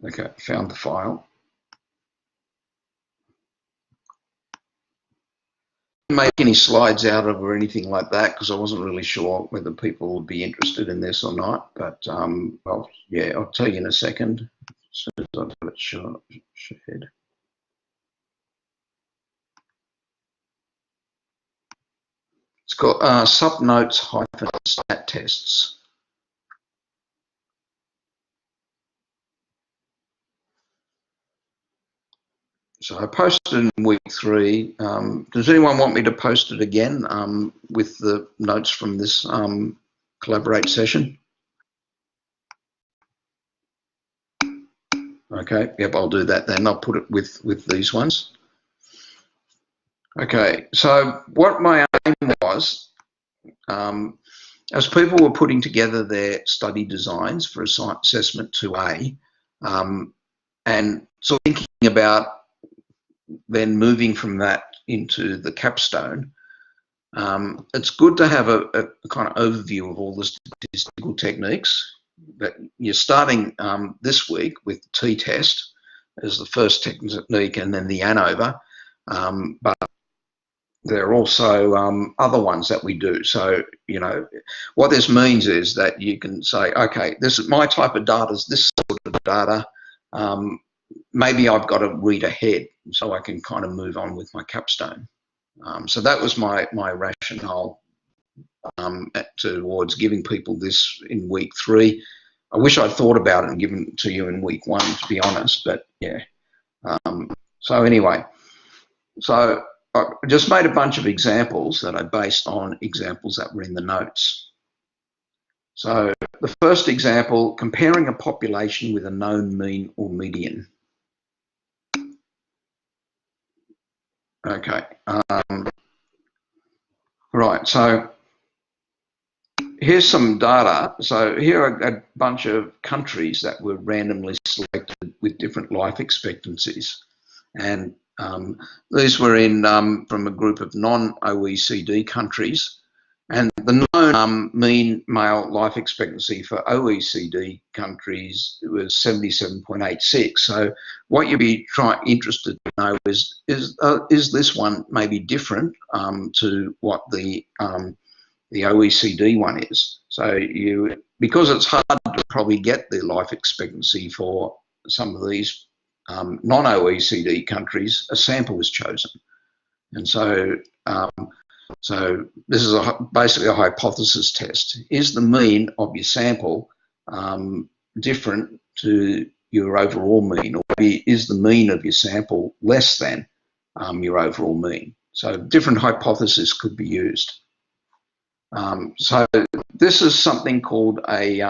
Okay, found the file. make any slides out of or anything like that because I wasn't really sure whether people would be interested in this or not. But I'll tell you in a second as soon as I've got it shared. It's called subnotes-stat tests. So I posted in week 3. Does anyone want me to post it again with the notes from this Collaborate session? Okay, yep, I'll do that then. I'll put it with these ones. Okay, so what my aim was, as people were putting together their study designs for assessment 2A, and so thinking about then moving from that into the capstone, it's good to have a kind of overview of all the statistical techniques. But you're starting this week with the t-test as the first technique and then the ANOVA, but there are also other ones that we do. So, you know, what this means is that you can say, okay, this is my type of data, is this sort of data. Maybe I've got to read ahead so I can kind of move on with my capstone. So that was my rationale towards giving people this in week 3. I wish I'd thought about it and given it to you in week 1, to be honest, but yeah. So anyway, so I just made a bunch of examples that are based on examples that were in the notes. So the first example, comparing a population with a known mean or median. Okay, right, so here's some data. So here are a bunch of countries that were randomly selected with different life expectancies. And these were in from a group of non-OECD countries. And the known mean male life expectancy for OECD countries was 77.86. So what you'd be interested to know is this one maybe different to what the OECD one is. So because it's hard to probably get the life expectancy for some of these non-OECD countries, a sample was chosen. And so so this is basically a hypothesis test. Is the mean of your sample different to your overall mean, or is the mean of your sample less than your overall mean? So different hypotheses could be used. So this is something called a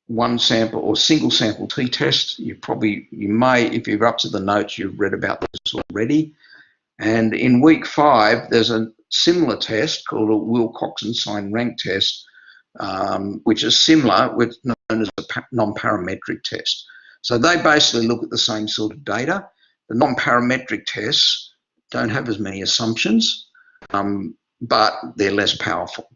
one sample or single sample t-test. You may, if you're up to the notes, you've read about this already. And in week 5, there's a similar test called a Wilcoxon rank test, which is similar, with known as a non-parametric test. So they basically look at the same sort of data. The non-parametric tests don't have as many assumptions, but they're less powerful.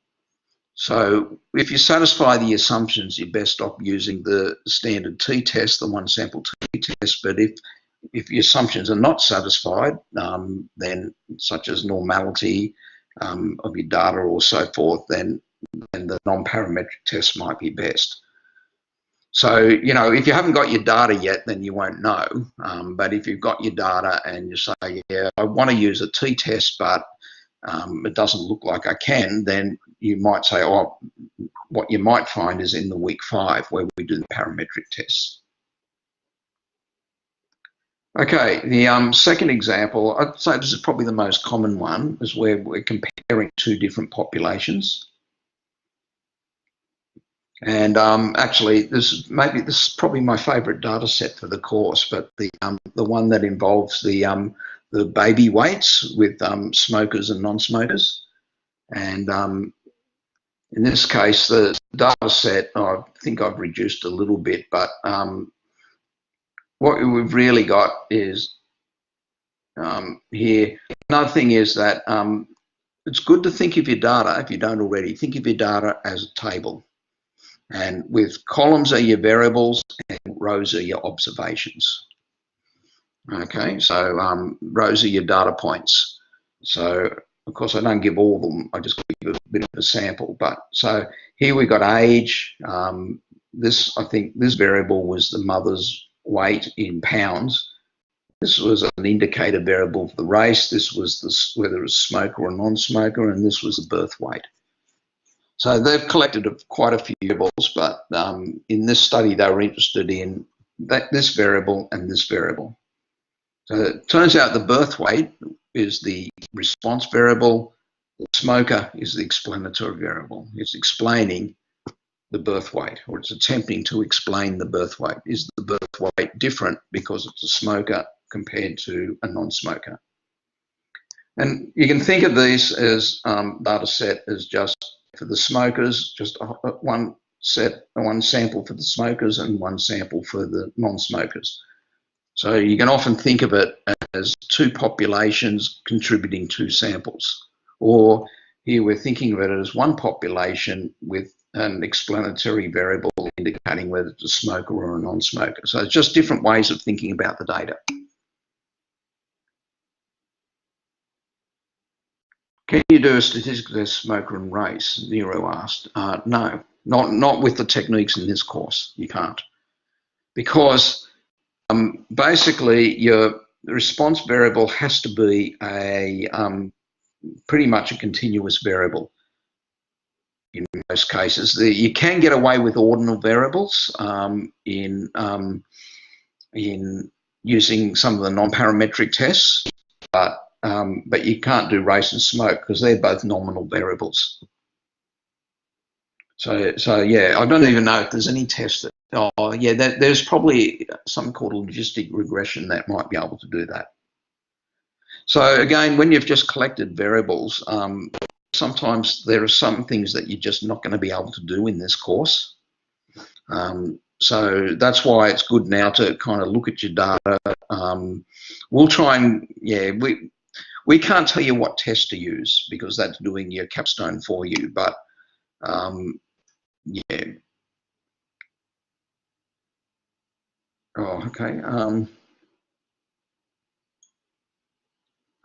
So if you satisfy the assumptions, you're best off using the standard t-test, the one sample t-test. But if your assumptions are not satisfied, then such as normality of your data or so forth, then the non-parametric test might be best. So, you know, if you haven't got your data yet, then you won't know. But if you've got your data and you say, yeah, I want to use a t-test, but it doesn't look like I can, then you might say, oh, what you might find is in the week 5 where we do the parametric tests. Okay, the second example, I'd say this is probably the most common one, is where we're comparing 2 different populations. And actually, this is probably my favourite data set for the course, but the one that involves the baby weights with smokers and non-smokers. And in this case, the data set, I think I've reduced a little bit, but what we've really got is here. Another thing is that it's good to think of your data, if you don't already, think of your data as a table. And with columns are your variables and rows are your observations. Okay, so rows are your data points. So, of course, I don't give all of them. I just give a bit of a sample. But so here we got age. I think this variable was the mother's weight in pounds. This was an indicator variable for the race. This was whether it was a smoker or a non-smoker, and this was the birth weight. So they've collected quite a few variables, but in this study they were interested in this variable and this variable. So it turns out the birth weight is the response variable. The smoker is the explanatory variable. It's explaining the birth weight, or it's attempting to explain the birth weight. Is the birth weight different because it's a smoker compared to a non-smoker? And you can think of these as data set as just for the smokers, just one sample for the smokers and one sample for the non-smokers. So you can often think of it as two populations contributing two samples. Or here we're thinking of it as one population with an explanatory variable indicating whether it's a smoker or a non-smoker. So it's just different ways of thinking about the data. Can you do a statistical test smoker and race? Nero asked. No, not with the techniques in this course. You can't. Because basically the response variable has to be a pretty much a continuous variable in most cases. You can get away with ordinal variables in using some of the non-parametric tests, but you can't do race and smoke because they're both nominal variables. So yeah, I don't even know if there's any test that. Oh yeah, there's probably something called a logistic regression that might be able to do that. So again, when you've just collected variables, sometimes there are some things that you're just not going to be able to do in this course. So that's why it's good now to kind of look at your data. We'll try and, yeah, we can't tell you what test to use because that's doing your capstone for you, but yeah. Oh, okay.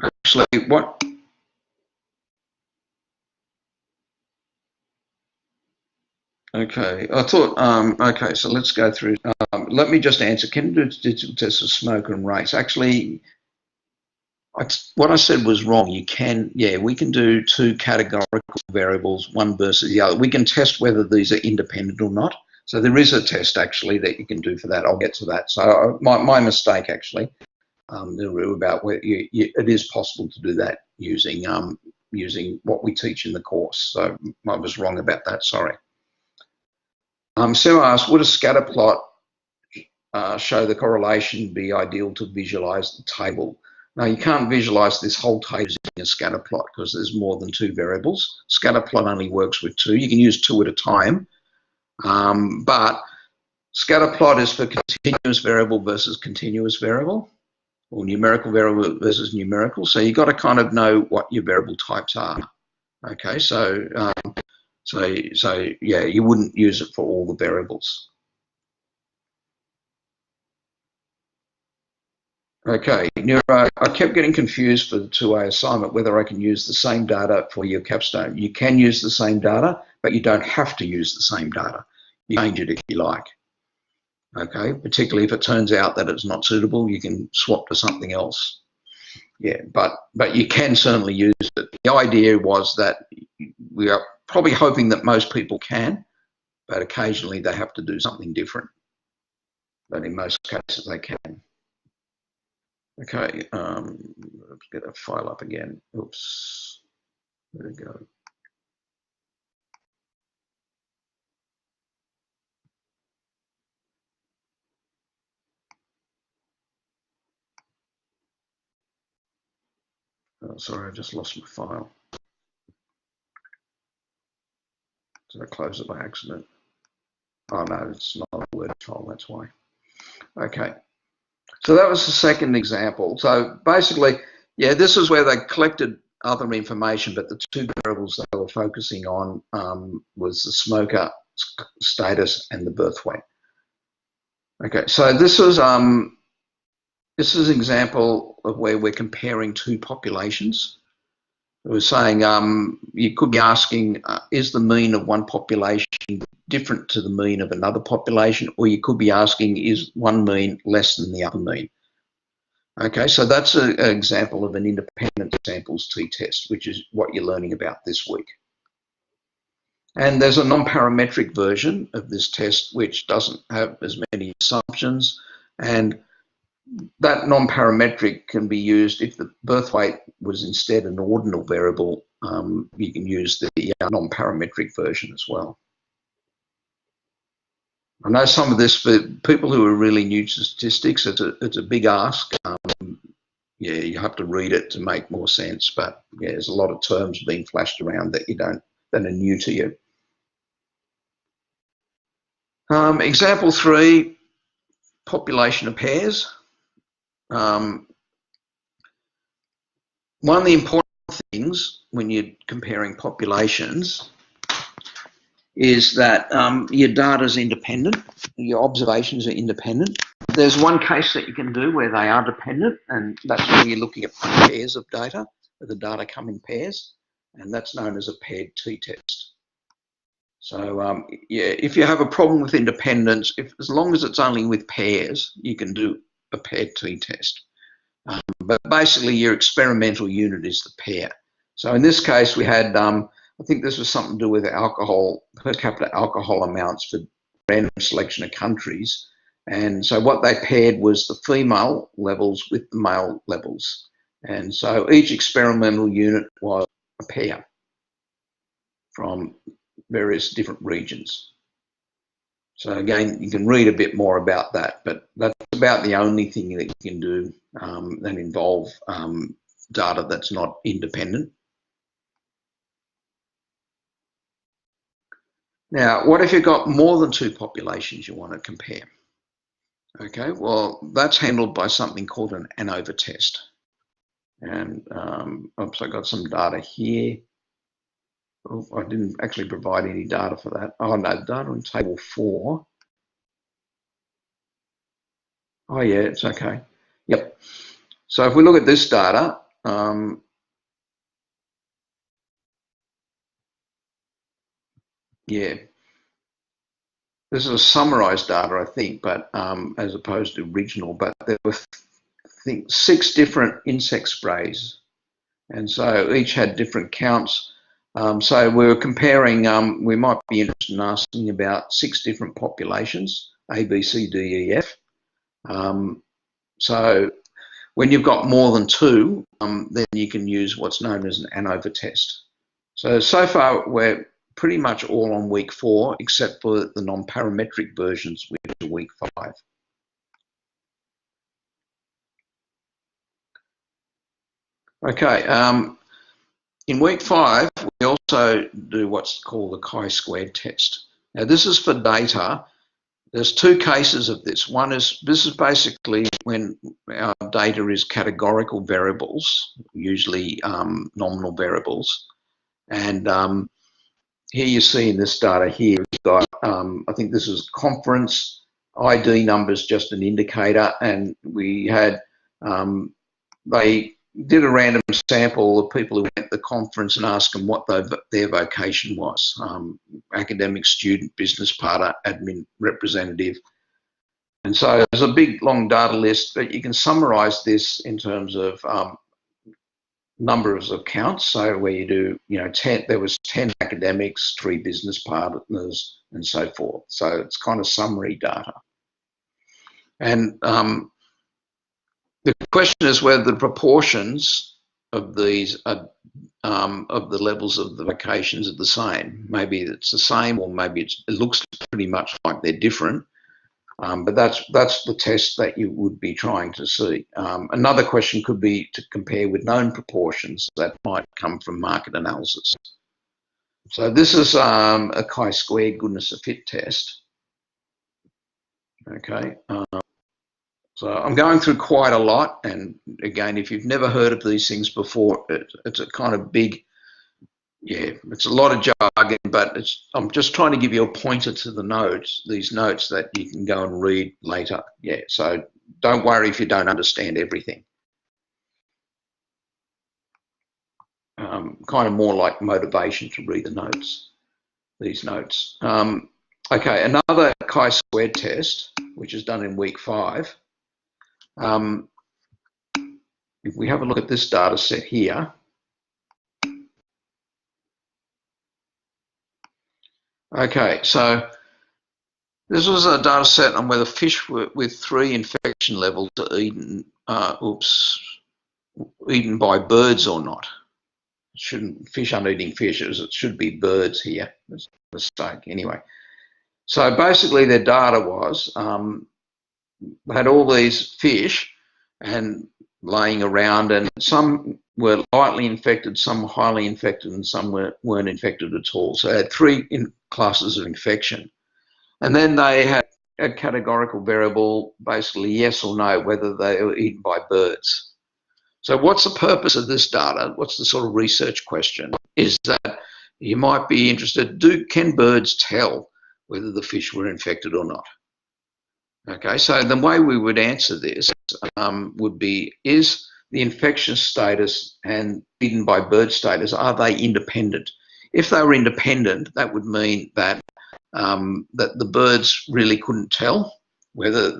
Actually, what? Okay, I thought, okay, so let's go through. Let me just answer. Can you do digital tests of smoker and race? Actually, what I said was wrong. You can, yeah, we can do two categorical variables, one versus the other. We can test whether these are independent or not. So there is a test actually that you can do for that. I'll get to that. So my mistake actually, about where it is possible to do that using using what we teach in the course. So I was wrong about that. Sorry. Sarah asked, would a scatter plot show the correlation be ideal to visualize the table? Now, you can't visualize this whole table using a scatter plot because there's more than two variables. Scatter plot only works with two. You can use two at a time, but scatter plot is for continuous variable versus continuous variable, or numerical variable versus numerical. So you've got to kind of know what your variable types are. Okay, so yeah, you wouldn't use it for all the variables. Okay, Nero, I kept getting confused for the 2A assignment whether I can use the same data for your capstone. You can use the same data, but you don't have to use the same data. You change it if you like. Okay, particularly if it turns out that it's not suitable, you can swap to something else. Yeah, but you can certainly use it. The idea was that we are probably hoping that most people can, but occasionally they have to do something different. But in most cases they can. Okay, let's get a file up again. Oops, there we go. Oh, sorry, I just lost my file. Did I close it by accident? Oh no, it's not a Word file, that's why. Okay, so that was the second example. So basically, yeah, this is where they collected other information, but the two variables they were focusing on was the smoker status and the birth weight. Okay, so this is an example of where we're comparing two populations. It was saying you could be asking, is the mean of one population different to the mean of another population? Or you could be asking, is one mean less than the other mean? Okay, so that's an example of an independent samples t-test, which is what you're learning about this week. And there's a non-parametric version of this test which doesn't have as many assumptions, and that non-parametric can be used if the birth weight was instead an ordinal variable. You can use the non-parametric version as well. I know some of this, for people who are really new to statistics, it's a big ask. Yeah, you have to read it to make more sense, but yeah, there's a lot of terms being flashed around that that are new to you. Example 3, population of pairs. One of the important things when you're comparing populations is that your data is independent, your observations are independent. There's one case that you can do where they are dependent, and that's when you're looking at pairs of data, where the data come in pairs, and that's known as a paired t-test. So yeah, if you have a problem with independence, as long as it's only with pairs, you can do a paired t-test. But basically your experimental unit is the pair. So in this case we had, I think this was something to do with alcohol, per capita alcohol amounts for random selection of countries. And so what they paired was the female levels with the male levels. And so each experimental unit was a pair from various different regions. So again, you can read a bit more about that, but that's about the only thing that you can do that involve data that's not independent. Now, what if you've got more than 2 populations you want to compare? Okay, well, that's handled by something called an ANOVA test. And oops, I got some data here. Oh, I didn't actually provide any data for that. Oh no, data in table 4. Oh yeah, it's okay. Yep. So if we look at this data, yeah, this is summarized data, I think, but as opposed to original. But there were, I think, 6 different insect sprays, and so each had different counts. So we were comparing. We might be interested in asking about 6 different populations: A, B, C, D, E, F. So when you've got more than 2, then you can use what's known as an ANOVA test. So far we're pretty much all on week 4, except for the non-parametric versions, which are week 5. Okay, in week 5, we also do what's called the chi-squared test. Now this is for data. There's 2 cases of this. One is, this is basically when our data is categorical variables, usually nominal variables. And here you see in this data here, we've got, I think this is conference, ID numbers, just an indicator, and we had, they did a random sample of people who went to the conference and asked them what their vocation was. Academic, student, business partner, admin, representative. And so there's a big long data list, but you can summarize this in terms of numbers of counts. So where you do, there was 10 academics, 3 business partners, and so forth. So it's kind of summary data. And the question is whether the proportions of these are, of the levels of the vocations are the same. Maybe it's the same, or maybe it looks pretty much like they're different. But that's the test that you would be trying to see. Another question could be to compare with known proportions that might come from market analysis. So this is a chi-squared goodness of fit test. Okay, so I'm going through quite a lot, and again, if you've never heard of these things before, it's a kind of big, yeah, it's a lot of jargon, but I'm just trying to give you a pointer to the notes, these notes that you can go and read later. Yeah, so don't worry if you don't understand everything. kind of more like motivation to read the notes, these notes. Okay, another chi-squared test, which is done in week 5. If we have a look at this data set here, okay, so this was a data set on whether fish with 3 infection levels are eaten, eaten by birds or not. Fish aren't eating fish, it should be birds here. That's a mistake anyway. So basically their data was, they had all these fish and laying around, and some were lightly infected, some were highly infected, and some weren't infected at all. So they had 3 classes of infection. And then they had a categorical variable, basically yes or no, whether they were eaten by birds. So what's the purpose of this data? What's the sort of research question? Is that you might be interested, can birds tell whether the fish were infected or not? Okay, so the way we would answer this would be, is the infection status and eaten by bird status, are they independent? If they were independent, that would mean that that the birds really couldn't tell whether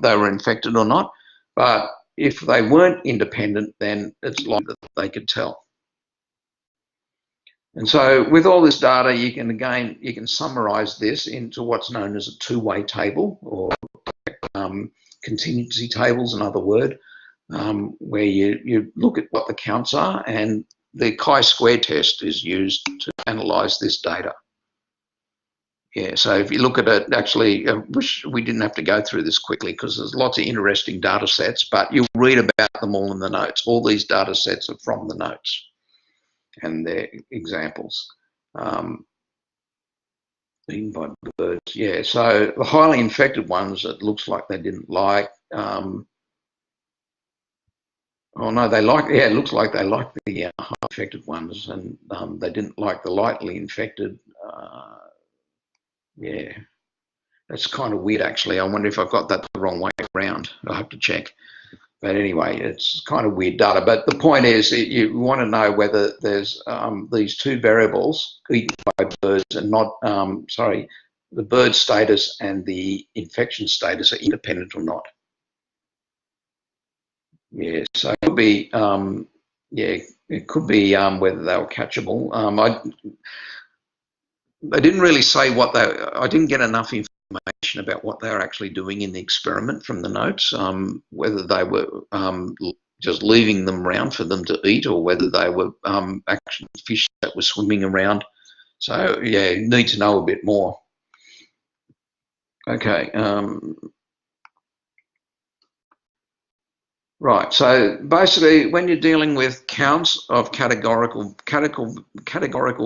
they were infected or not. But if they weren't independent, then it's likely that they could tell. And so with all this data, you can summarize this into what's known as a two-way table, or contingency tables, another word, where you look at what the counts are, and the chi-square test is used to analyze this data. Yeah, so if you look at it, actually, I wish we didn't have to go through this quickly because there's lots of interesting data sets, but you'll read about them all in the notes. All these data sets are from the notes and their examples. Eaten by birds, yeah. So the highly infected ones, it looks like they didn't like. Oh no, they like. Yeah, it looks like they liked the high infected ones, and they didn't like the lightly infected. Yeah, that's kind of weird, actually. I wonder if I've got that the wrong way around. I'll have to check. But anyway, it's kind of weird data. But the point is, you want to know whether there's these 2 variables, eaten by birds and not, the bird status and the infection status are independent or not. Yeah, so it could be, yeah, it could be whether they were catchable. They didn't really say what I didn't get enough information about what they were actually doing in the experiment from the notes, whether they were just leaving them around for them to eat, or whether they were actually fish that were swimming around. So yeah, you need to know a bit more. Okay. Right, so basically when you're dealing with counts of categorical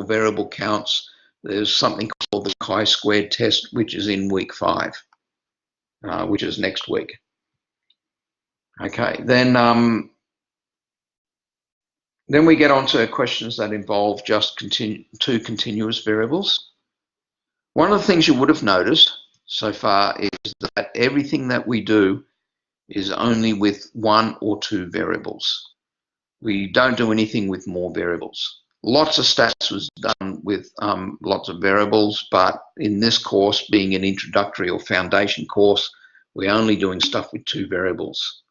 variable counts, there's something called the chi-squared test, which is in week 5, which is next week. Okay, then we get on to questions that involve just 2 continuous variables. One of the things you would have noticed so far is that everything that we do is only with 1 or 2 variables. We don't do anything with more variables. Lots of stats was done with lots of variables, but in this course, being an introductory or foundation course, we're only doing stuff with 2 variables.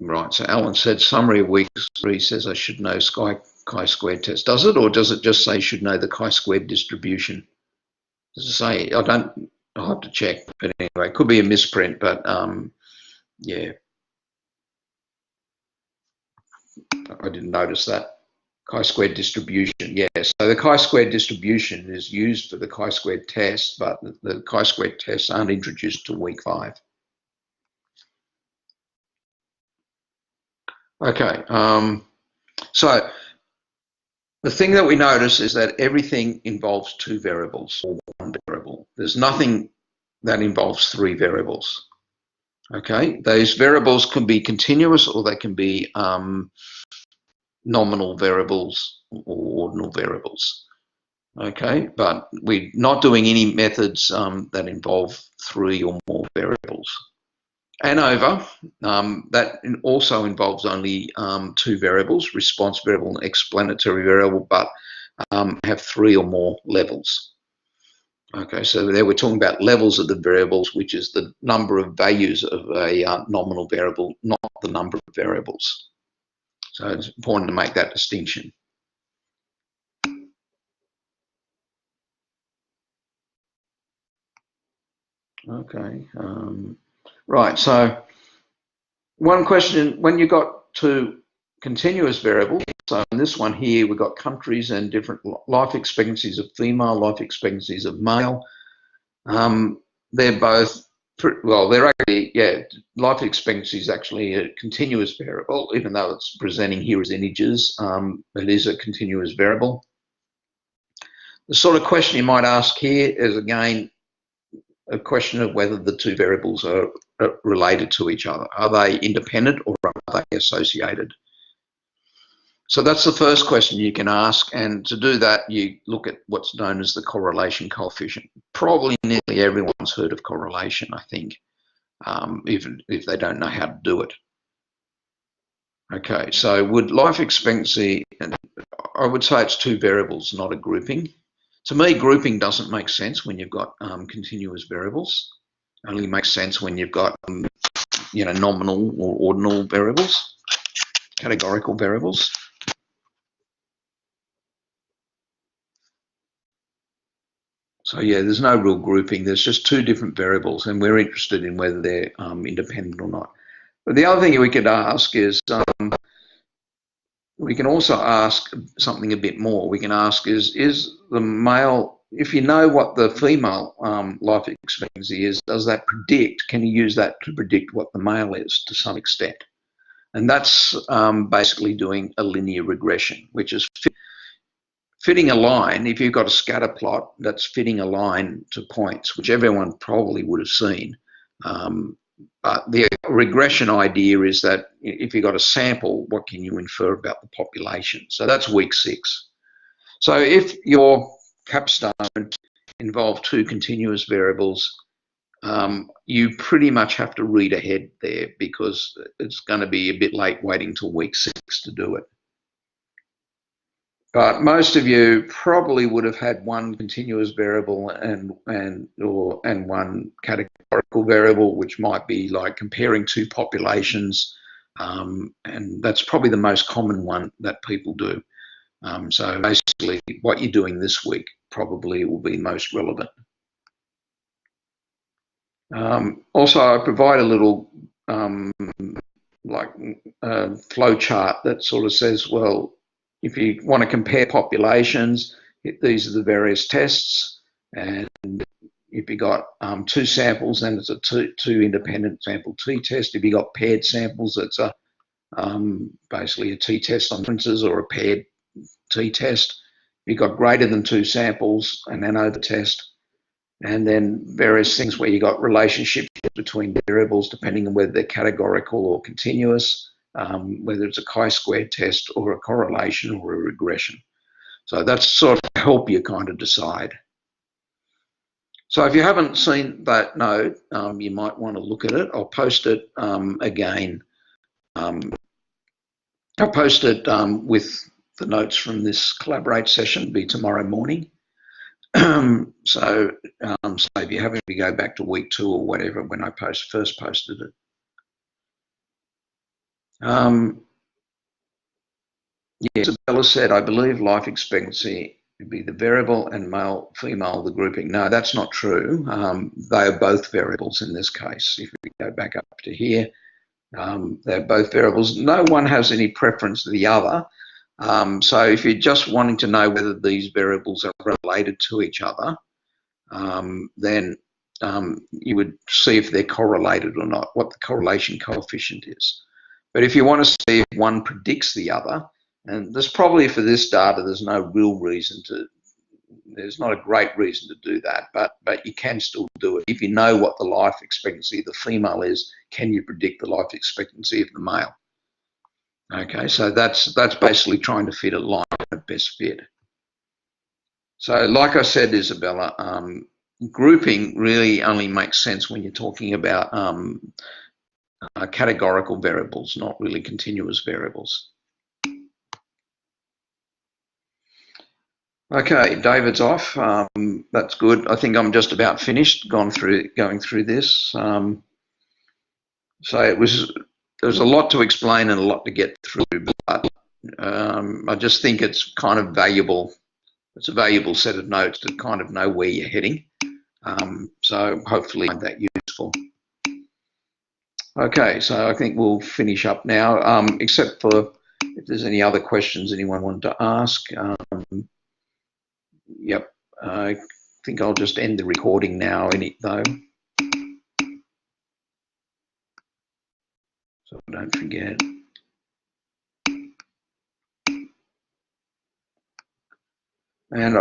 Right, so Alan said, summary of week 3 says I should know chi-squared test. Does it, or does it just say should know the chi-squared distribution? Does it say? I'll have to check, but anyway, it could be a misprint, but yeah, I didn't notice that. Chi-squared distribution, yes. So the chi-squared distribution is used for the chi-squared test, but the chi-squared tests aren't introduced till week 5. Okay, so the thing that we notice is that everything involves 2 variables or 1 variable. There's nothing that involves 3 variables. Okay, those variables can be continuous or they can be nominal variables or ordinal variables. Okay, but we're not doing any methods that involve 3 or more variables. ANOVA, that also involves only two variables, response variable and explanatory variable, but have three or more levels. Okay, so there we're talking about levels of the variables, which is the number of values of a nominal variable, not the number of variables. So it's important to make that distinction. Okay, right, so one question, when you got to continuous variables, so in this one here, we've got countries and different life expectancies of female, life expectancies of male. They're both, well, they're actually, yeah, life expectancy is actually a continuous variable, even though it's presenting here as integers. It is a continuous variable. The sort of question you might ask here is, again, a question of whether the two variables are related to each other. Are they independent or are they associated? So that's the first question you can ask, and to do that, you look at what's known as the correlation coefficient. Probably nearly everyone's heard of correlation, I think, even if they don't know how to do it. Okay, so would life expectancy, and I would say it's two variables, not a grouping. To me, grouping doesn't make sense when you've got continuous variables. It only makes sense when you've got nominal or ordinal variables, categorical variables. So yeah, there's no real grouping. There's just two different variables, and we're interested in whether they're independent or not. But the other thing we could ask is, we can also ask something a bit more. We can ask is the male, if you know what the female life expectancy is, does that predict, can you use that to predict what the male is to some extent? And that's basically doing a linear regression, which is fitting a line. If you've got a scatter plot, that's fitting a line to points, which everyone probably would have seen. But the regression idea is that if you've got a sample, what can you infer about the population? So that's week 6. So if your capstone involved two continuous variables, you pretty much have to read ahead there, because it's going to be a bit late waiting till week 6 to do it. But most of you probably would have had one continuous variable and one categorical variable, which might be like comparing two populations, and that's probably the most common one that people do. So basically, what you're doing this week probably will be most relevant. Also, I provide a little flow chart that sort of says, well, if you want to compare populations, these are the various tests, and if you got two samples, then it's a two independent sample t-test. If you got paired samples, it's a basically a t-test on differences, or a paired t-test. If you got greater than two samples, an ANOVA test, and then various things where you got relationships between variables depending on whether they're categorical or continuous. Whether it's a chi-square test or a correlation or a regression. So that's sort of help you kind of decide. So if you haven't seen that note, you might want to look at it. I'll post it again. I'll post it with the notes from this Collaborate session. It'll be tomorrow morning. So if you haven't, to go back to week 2 or whatever when I first posted it. Isabella said, I believe life expectancy would be the variable and male, female, the grouping. No, that's not true. They are both variables in this case. If we go back up to here, they're both variables. No one has any preference to the other. So if you're just wanting to know whether these variables are related to each other, then you would see if they're correlated or not, what the correlation coefficient is. But if you want to see if one predicts the other, and there's probably for this data, there's no real reason to, there's not a great reason to do that, but you can still do it. If you know what the life expectancy of the female is, can you predict the life expectancy of the male? Okay, so that's basically trying to fit a line of best fit. So like I said, Isabella, grouping really only makes sense when you're talking about categorical variables, not really continuous variables. Okay, David's off. That's good. I think I'm just about finished. Going through this. So there was a lot to explain and a lot to get through, but I just think it's kind of valuable. It's a valuable set of notes to kind of know where you're heading. So hopefully find that useful. Okay, so I think we'll finish up now, except for if there's any other questions anyone wanted to ask. Yep, I think I'll just end the recording now, though, so don't forget. And